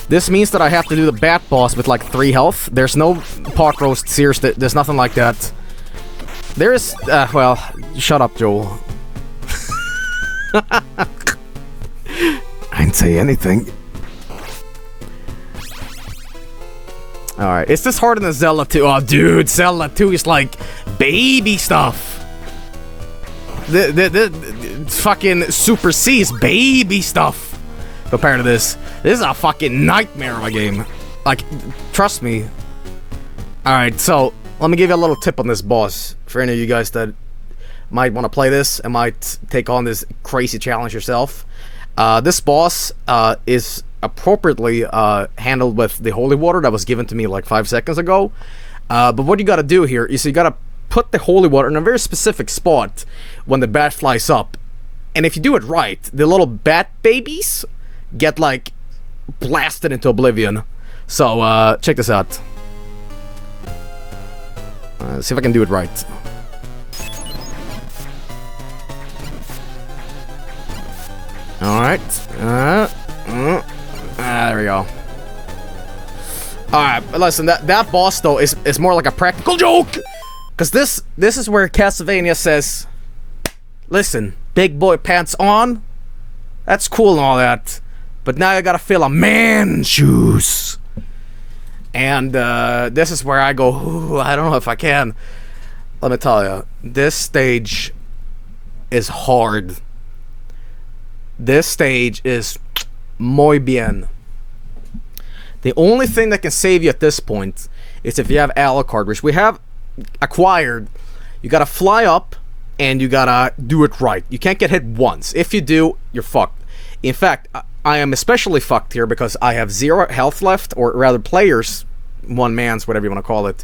This means that I have to do the bat boss with like 3 health. There's no pot roast sears, there's nothing like that. There is, well, shut up, Joel. I didn't say anything. Alright, is this harder than Zelda 2? Oh, dude, Zelda 2 is like baby stuff. The fucking Super C is baby stuff compared to this. This is a fucking nightmare of a game. Like, trust me. Alright, so let me give you a little tip on this boss. For any of you guys that might want to play this and might take on this crazy challenge yourself. This boss is appropriately handled with the holy water that was given to me like 5 seconds ago. But what you gotta do here is you gotta put the holy water in a very specific spot when the bat flies up. And if you do it right, the little bat babies get like blasted into oblivion. So check this out. See if I can do it right. Alright. There we go. Alright, but listen, that boss though is more like a practical joke! Cause this is where Castlevania says, listen, big boy pants on, that's cool and all that, but now you gotta fill a man's shoes. And this is where I go, ooh, I don't know if I can. Let me tell you, this stage is hard. This stage is muy bien. The only thing that can save you at this point is if you have Alucard, which we have acquired. You gotta fly up and you gotta do it right. You can't get hit once. If you do, you're fucked. In fact, I am especially fucked here because I have 0 health left, or rather players, one man's, whatever you want to call it.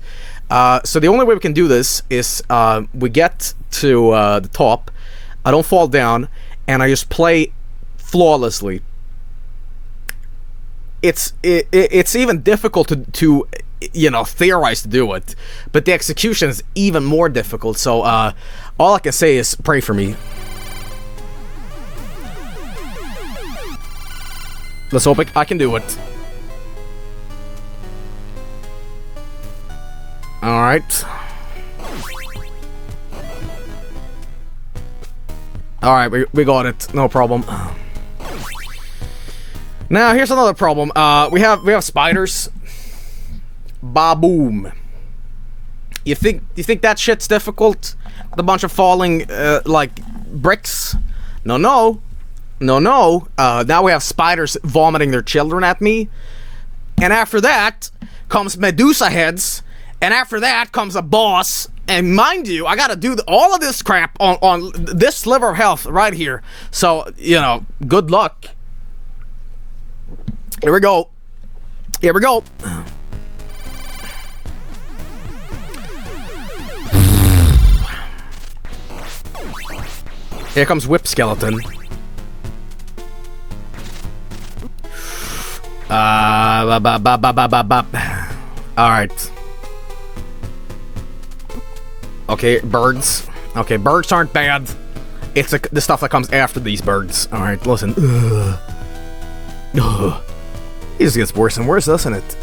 So the only way we can do this is we get to the top, I don't fall down, and I just play flawlessly. It's even difficult to you know, theorize to do it, but the execution is even more difficult. So all I can say is pray for me. Let's hope I can do it. Alright. Alright, we got it. No problem. Now, here's another problem. We have spiders. Ba-boom. You think that shit's difficult? With a bunch of falling, like, bricks? No. Now we have spiders vomiting their children at me. And after that comes Medusa heads. And after that comes a boss. And mind you, I gotta do all of this crap on this sliver of health right here. So, you know, good luck. Here we go. Here comes Whip Skeleton. Alright. Okay, birds. Okay, birds aren't bad. It's the stuff that comes after these birds. Alright, listen. It just gets worse and worse, doesn't it?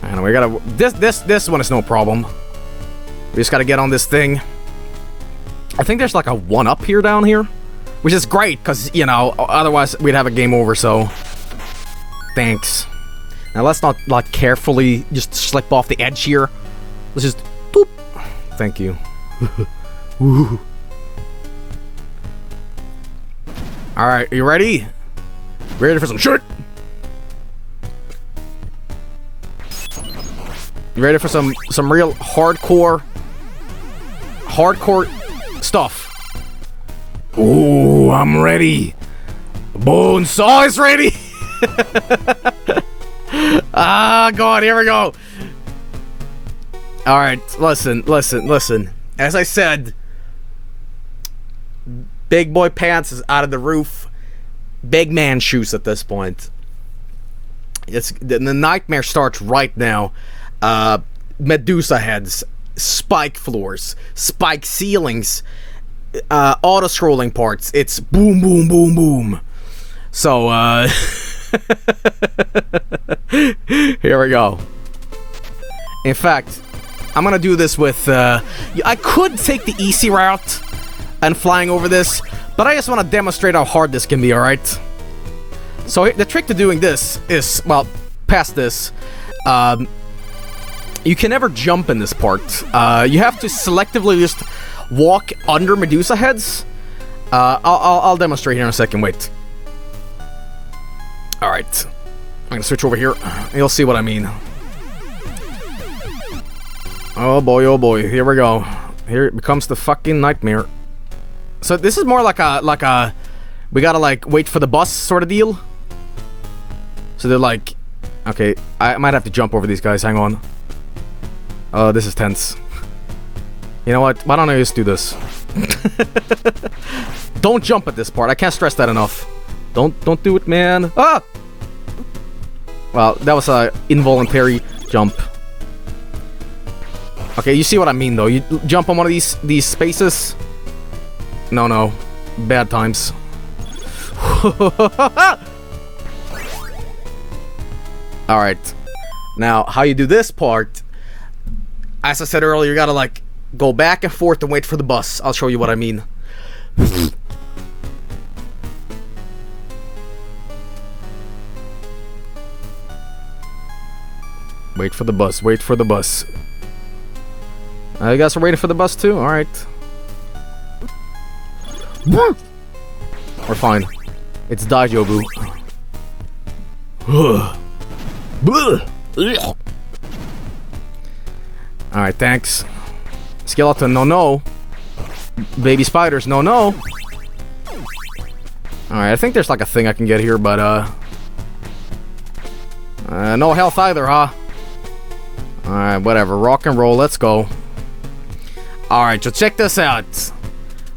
I know, we gotta... This one is no problem. We just gotta get on this thing. I think there's like a 1-up here down here. Which is great, because, you know, otherwise we'd have a game over, so... Thanks. Now let's not, like, carefully just slip off the edge here. Let's just... Boop. Thank you. Woo. Alright, are you ready? Ready for some shit? You ready for some real hardcore stuff? Ooh, I'm ready. Bone saw is ready. Ah, God, here we go. Alright, listen. As I said, Big Boy Pants is out of the roof. Big man shoes at this point. The nightmare starts right now. Medusa heads, spike floors, spike ceilings, auto-scrolling parts. It's boom, boom, boom, boom. So, here we go. In fact, I'm gonna do this with, I could take the easy route and flying over this, but I just want to demonstrate how hard this can be, alright? So, the trick to doing this is, well, past this, you can never jump in this part. You have to selectively just walk under Medusa heads. I'll demonstrate here in a second, wait. Alright. I'm gonna switch over here. You'll see what I mean. Oh boy, here we go. Here it becomes the fucking nightmare. So this is more like a we gotta like wait for the bus sort of deal. So they're like, okay, I might have to jump over these guys, hang on. Oh, this is tense. You know what, why don't I just do this? Don't jump at this part, I can't stress that enough. Don't do it, man. Ah! Well, that was a involuntary jump. Okay, you see what I mean, though. You jump on one of these spaces. No. Bad times. Alright. Now, how you do this part, as I said earlier, you gotta, like, go back and forth and wait for the bus. I'll show you what I mean. Wait for the bus, wait for the bus. You guys are waiting for the bus too? Alright. We're fine. It's Daijobu. Alright, thanks. Skeleton, no. Baby spiders, no. Alright, I think there's like a thing I can get here, but no health either, huh? Alright, whatever. Rock and roll, let's go. Alright, so check this out.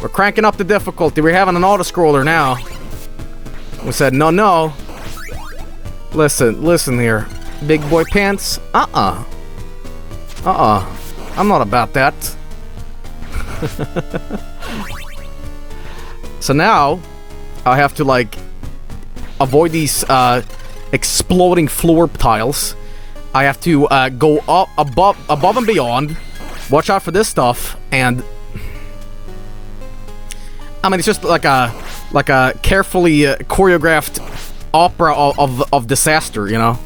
We're cranking up the difficulty. We're having an auto-scroller now. We said no. Listen here. Big boy pants? I'm not about that. So now, I have to, like, avoid these, exploding floor tiles. I have to, go up, above and beyond. Watch out for this stuff, and... I mean, it's just like a carefully choreographed opera of disaster, you know?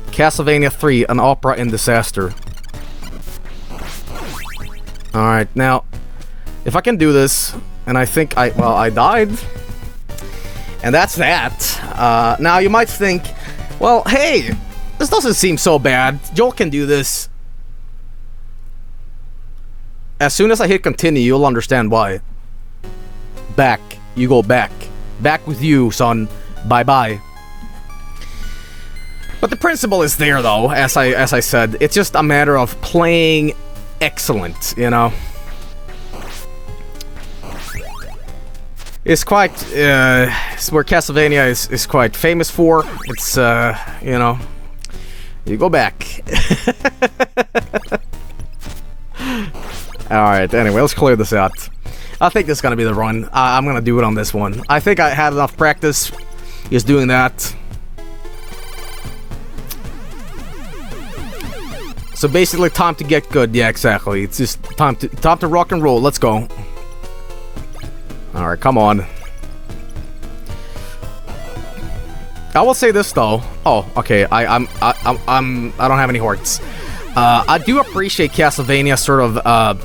Castlevania 3, an opera in disaster. Alright, now, if I can do this, and I think I died. And that's that. Now, you might think, well, hey, this doesn't seem so bad. Joel can do this. As soon as I hit continue, you'll understand why. Back. You go back. Back with you, son. Bye-bye. But the principle is there, though, as I said. It's just a matter of playing excellent, you know? It's quite, it's where Castlevania is quite famous for. It's, you know, you go back. Alright, anyway, let's clear this out. I think this is gonna be the run. I'm gonna do it on this one. I think I had enough practice just doing that. So basically, time to get good. Yeah, exactly. It's just time to rock and roll. Let's go. All right, come on. I will say this though. Oh, okay. I don't have any hearts. I do appreciate Castlevania sort of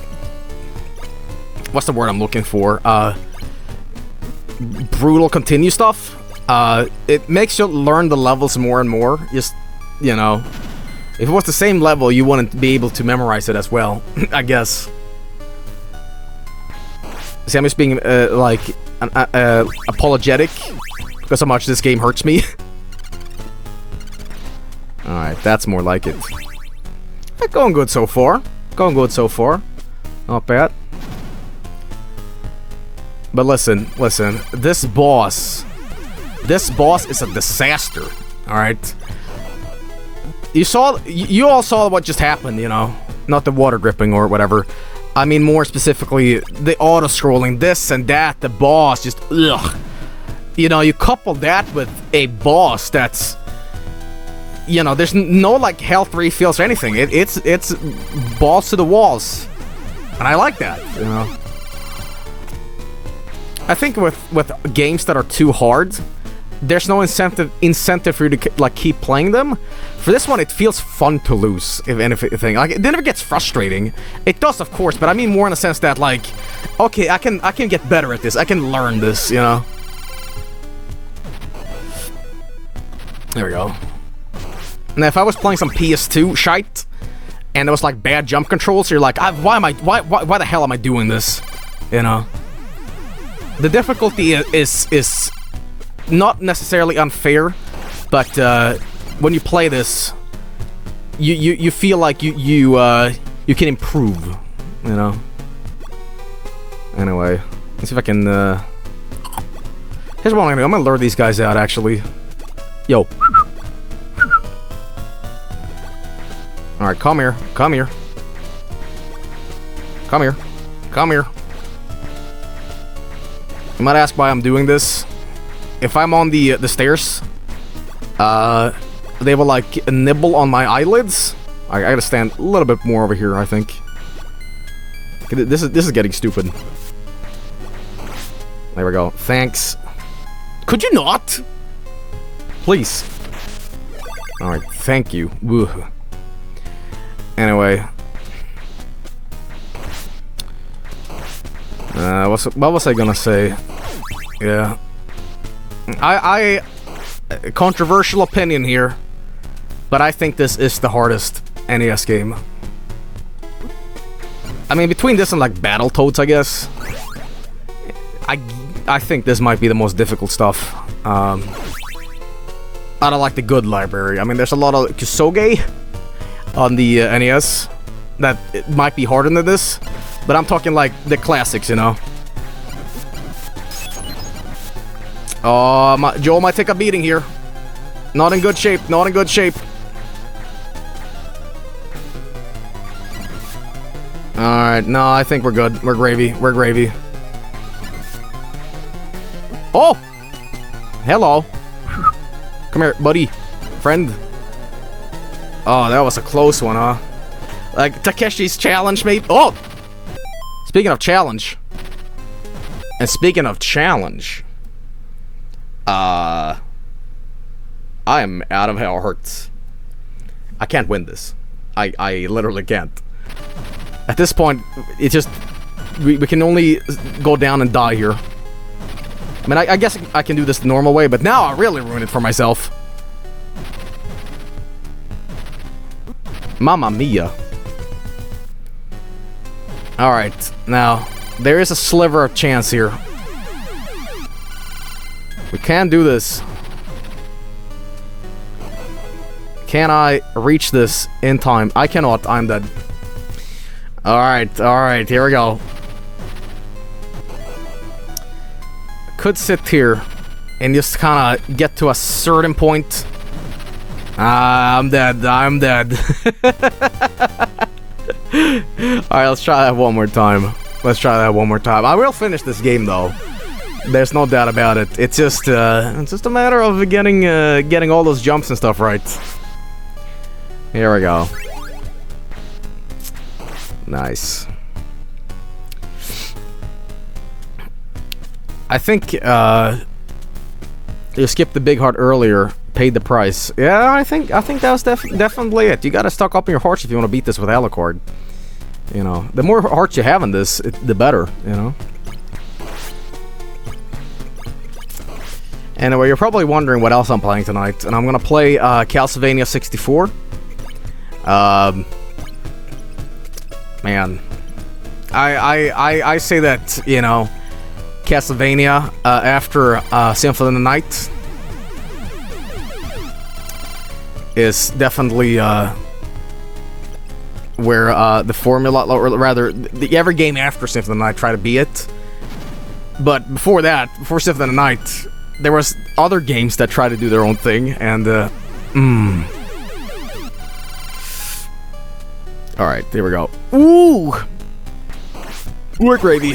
what's the word I'm looking for? Brutal continue stuff. It makes you learn the levels more and more. Just, you know, if it was the same level, you wouldn't be able to memorize it as well, I guess. See, I'm just being, like, apologetic because how much this game hurts me. Alright, that's more like it. Going good so far. Going good so far. Not bad. But listen. This boss is a disaster. Alright? You all saw what just happened, you know? Not the water dripping or whatever. I mean, more specifically, the auto-scrolling, this and that, the boss, just, ugh. you know, you couple that with a boss that's, you know, there's no like health refills or anything. It's balls to the walls, and I like that. You know, I think with games that are too hard, there's no incentive for you to like keep playing them. For this one, it feels fun to lose, if anything. Like, it never gets frustrating. It does, of course, but I mean more in the sense that, like, okay, I can get better at this. I can learn this, you know? There we go. Now, if I was playing some PS2 shite, and there was, like, bad jump controls, you're like, why the hell am I doing this? You know? The difficulty is not necessarily unfair, but, when you play this, you feel like you can improve, you know. Anyway, let's see if I can. Here's what I'm gonna lure these guys out. Actually, yo. All right, come here, come here, come here, come here. You might ask why I'm doing this. If I'm on the stairs, they will like nibble on my eyelids. I gotta stand a little bit more over here, I think. This is getting stupid. There we go. Thanks. Could you not? Please. Alright, thank you. Woo. Anyway. What was I gonna say? Yeah. I controversial opinion here, but I think this is the hardest NES game. I mean, between this and like Battletoads, I guess. I think this might be the most difficult stuff. Out of like the good library. I mean, there's a lot of Kusoge on the NES that it might be harder than this, but I'm talking like the classics, you know. Oh, Joel might take a beating here. Not in good shape, not in good shape. Alright, no, I think we're good. We're gravy, we're gravy. Oh! Hello. Come here, buddy. Friend. Oh, that was a close one, huh? Like, Takeshi's challenge, mate. Oh! Speaking of challenge. And speaking of challenge. I am out of hearts. I can't win this. I literally can't. At this point, it just... We can only go down and die here. I mean, I guess I can do this the normal way, but now I really ruined it for myself. Mamma mia. Alright, now, there is a sliver of chance here. We can do this. Can I reach this in time? I cannot. I'm dead. Alright, here we go. Could sit here and just kind of get to a certain point. I'm dead. I'm dead. Alright, let's try that one more time. Let's try that one more time. I will finish this game, though. There's no doubt about it. It's just a matter of getting all those jumps and stuff right. Here we go. Nice. I think you skipped the big heart earlier, paid the price. Yeah, I think that was definitely it. You gotta stock up on your hearts if you want to beat this with Alucard. You know, the more hearts you have in this, the better. You know. Anyway, you're probably wondering what else I'm playing tonight, and I'm gonna play Castlevania 64. Man, I say that, you know, Castlevania after Symphony of the Night is definitely where the formula, or rather, every game after Symphony of the Night try to beat it. But before that, before Symphony of the Night, there was other games that try to do their own thing, and Alright, there we go. Ooh! We're gravy.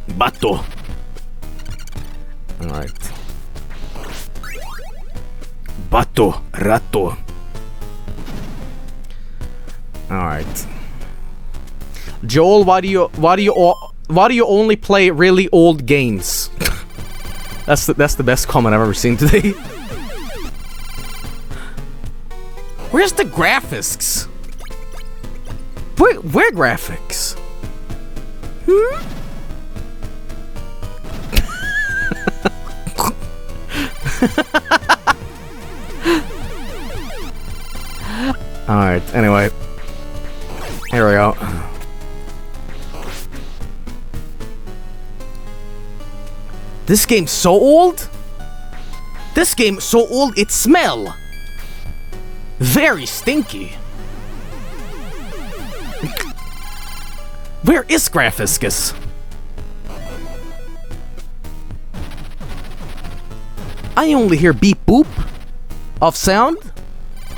Bato. Alright. Bato, rato. Alright. Joel, why do you only play really old games? That's the best comment I've ever seen today. Where's the graphics? Where graphics? Alright, anyway. Here we go. This game's so old? This game's so old it smell very stinky. Where is Graphiscus? I only hear beep boop of sound.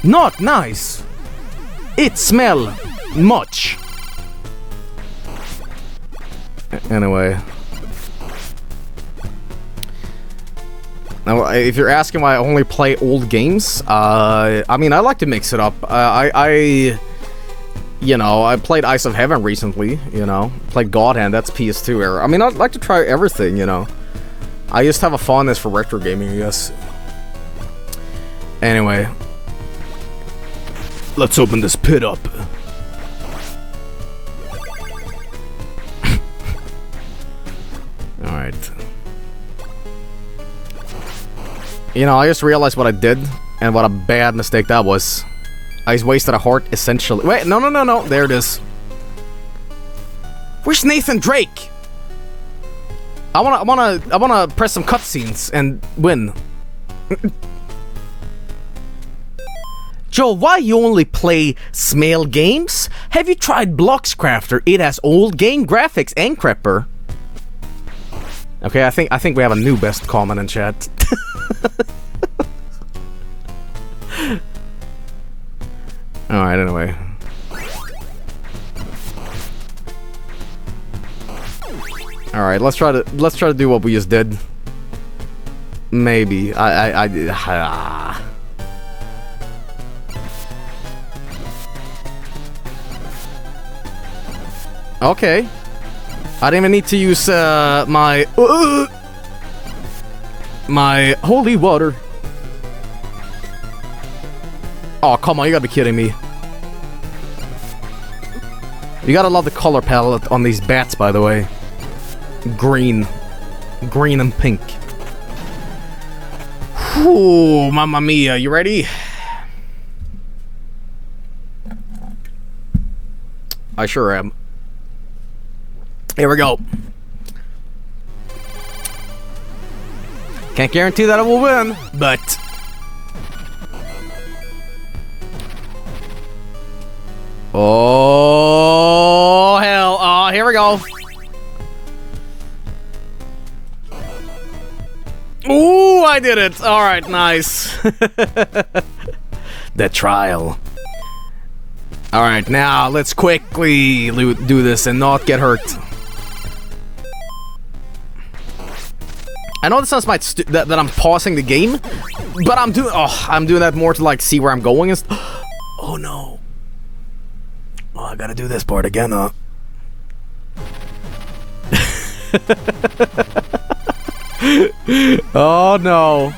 Not nice. It smell much. Anyway. Now, if you're asking why I only play old games, I mean, I like to mix it up. You know, I played Ice of Heaven recently, you know. Played God Hand, that's PS2 era. I mean, I'd like to try everything, you know. I just have a fondness for retro gaming, I guess. Anyway. Let's open this pit up. Alright. You know, I just realized what I did, and what a bad mistake that was. I just wasted a heart, essentially. Wait, no. There it is. Where's Nathan Drake? I wanna press some cutscenes and win. Joe, why you only play small games? Have you tried Blocks Crafter? It has old game graphics and crapper. Okay, I think we have a new best comment in chat. Alright, anyway. Alright, let's try to do what we just did. Maybe. Okay. I didn't even need to use my holy water. Oh, come on, you gotta be kidding me. You gotta love the color palette on these bats, by the way. Green and pink. Whew, mamma mia, you ready? I sure am. Here we go. Can't guarantee that I will win, but... Oh, hell. Oh, here we go. Ooh, I did it. All right, nice. The trial. All right, now let's quickly do this and not get hurt. I know this sounds that I'm pausing the game, but I'm doing that more to like see where I'm going. Oh no. Oh, I gotta do this part again, huh? Oh no.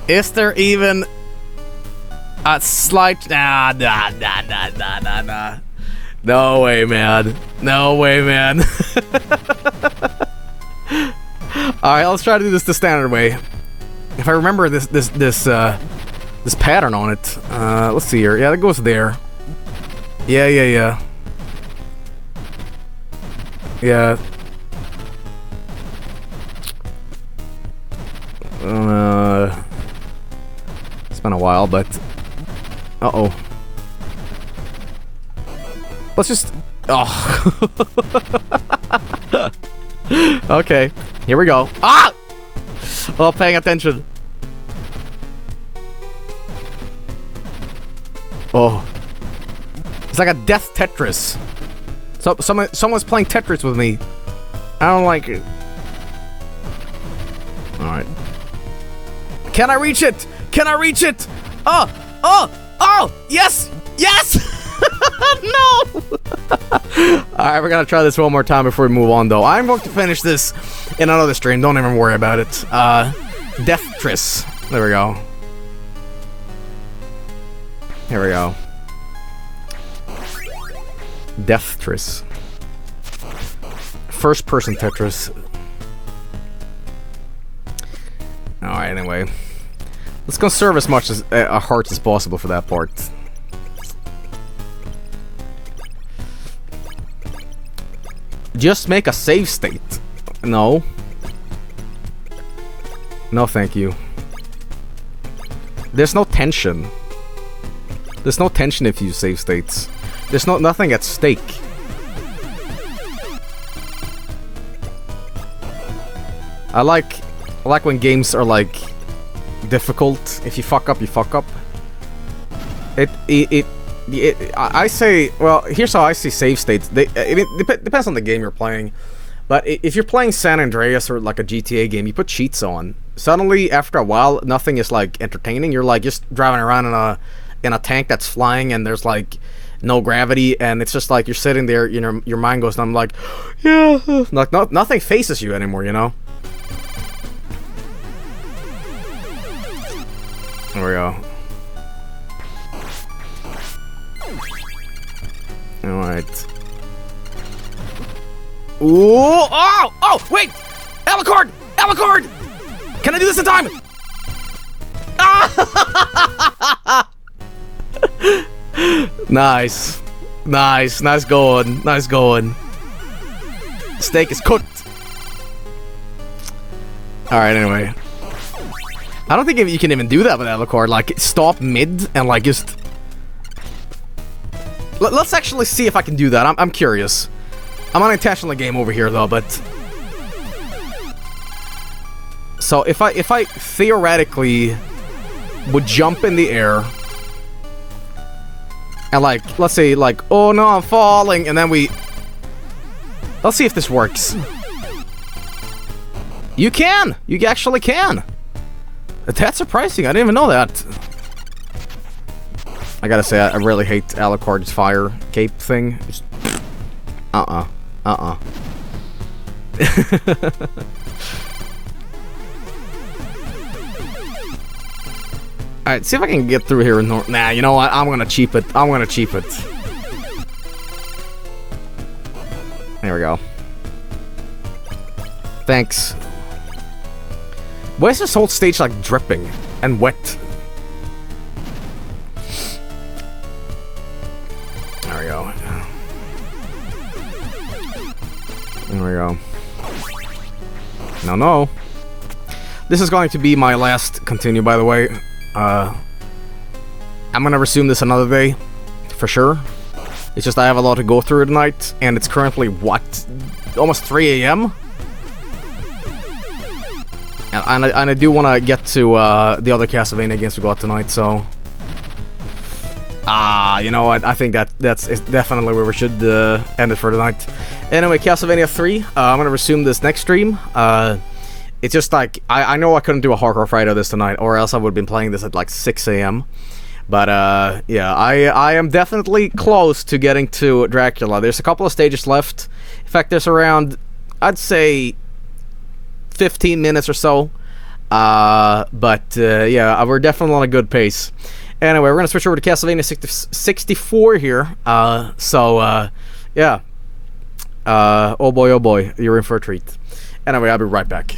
Is there even a slight... Nah. No way, man. No way, man. Alright, let's try to do this the standard way. If I remember this pattern on it. Let's see here. Yeah, that goes there. Yeah. Yeah. It's been a while, but... Uh-oh. Let's just... Oh. Okay. Here we go. Ah! Oh, paying attention. Oh. It's like a death Tetris. So someone's playing Tetris with me. I don't like it. Alright. Can I reach it? Can I reach it? Oh! Oh! Oh! Yes! Yes! No! Alright, we're gonna try this one more time before we move on, though. I'm going to finish this in another stream. Don't even worry about it. Deathtress. There we go. Here we go. Deathtress. First person Tetris. Alright, anyway. Let's conserve as much as hearts as possible for that part. Just make a save state. No. No, thank you. There's no tension. There's no tension if you use save states. There's nothing at stake. I like when games are like difficult. If you fuck up, you fuck up. I say, well, here's how I see save states. It depends on the game you're playing. But if you're playing San Andreas or like a GTA game, you put cheats on. Suddenly, after a while, nothing is like entertaining. You're like just driving around in a tank that's flying, and there's like no gravity, and it's just like you're sitting there. You know, your mind goes, and I'm like, yeah, like nothing faces you anymore. You know. There we go. Alright. Ooh! Oh! Oh! Wait! Alicord! Alicord! Can I do this in time? Ah! Nice. Nice. Nice going. Nice going. Steak is cooked. Alright, anyway. I don't think you can even do that with Alicord. Like, stop mid and, like, just... Let's actually see if I can do that. I'm curious. I'm unintentionally game over here, though, but... So, if I theoretically would jump in the air... And, like, let's say, like, oh no, I'm falling, and then we... Let's see if this works. You can! You actually can! That's surprising, I didn't even know that. I gotta say, I really hate Alucard's fire cape thing. Just, Alright, see if I can get through here in Nah, you know what? I'm gonna cheap it. I'm gonna cheap it. There we go. Thanks. Why is this whole stage like dripping and wet? There we go. There we go. No. This is going to be my last continue, by the way. I'm gonna resume this another day, for sure. It's just I have a lot to go through tonight, and it's currently, what? Almost 3 AM? And I do want to get to the other Castlevania games we got tonight, so... you know what? I think that's definitely where we should end it for tonight. Anyway, Castlevania 3. I'm gonna resume this next stream. It's just like I know I couldn't do a Hardcore Friday this tonight, or else I would have been playing this at like 6 AM. But yeah, I am definitely close to getting to Dracula. There's a couple of stages left. In fact, there's around, I'd say, 15 minutes or so. But yeah, we're definitely on a good pace. Anyway, we're gonna switch over to Castlevania 64 here. Yeah. Oh boy, you're in for a treat. Anyway, I'll be right back.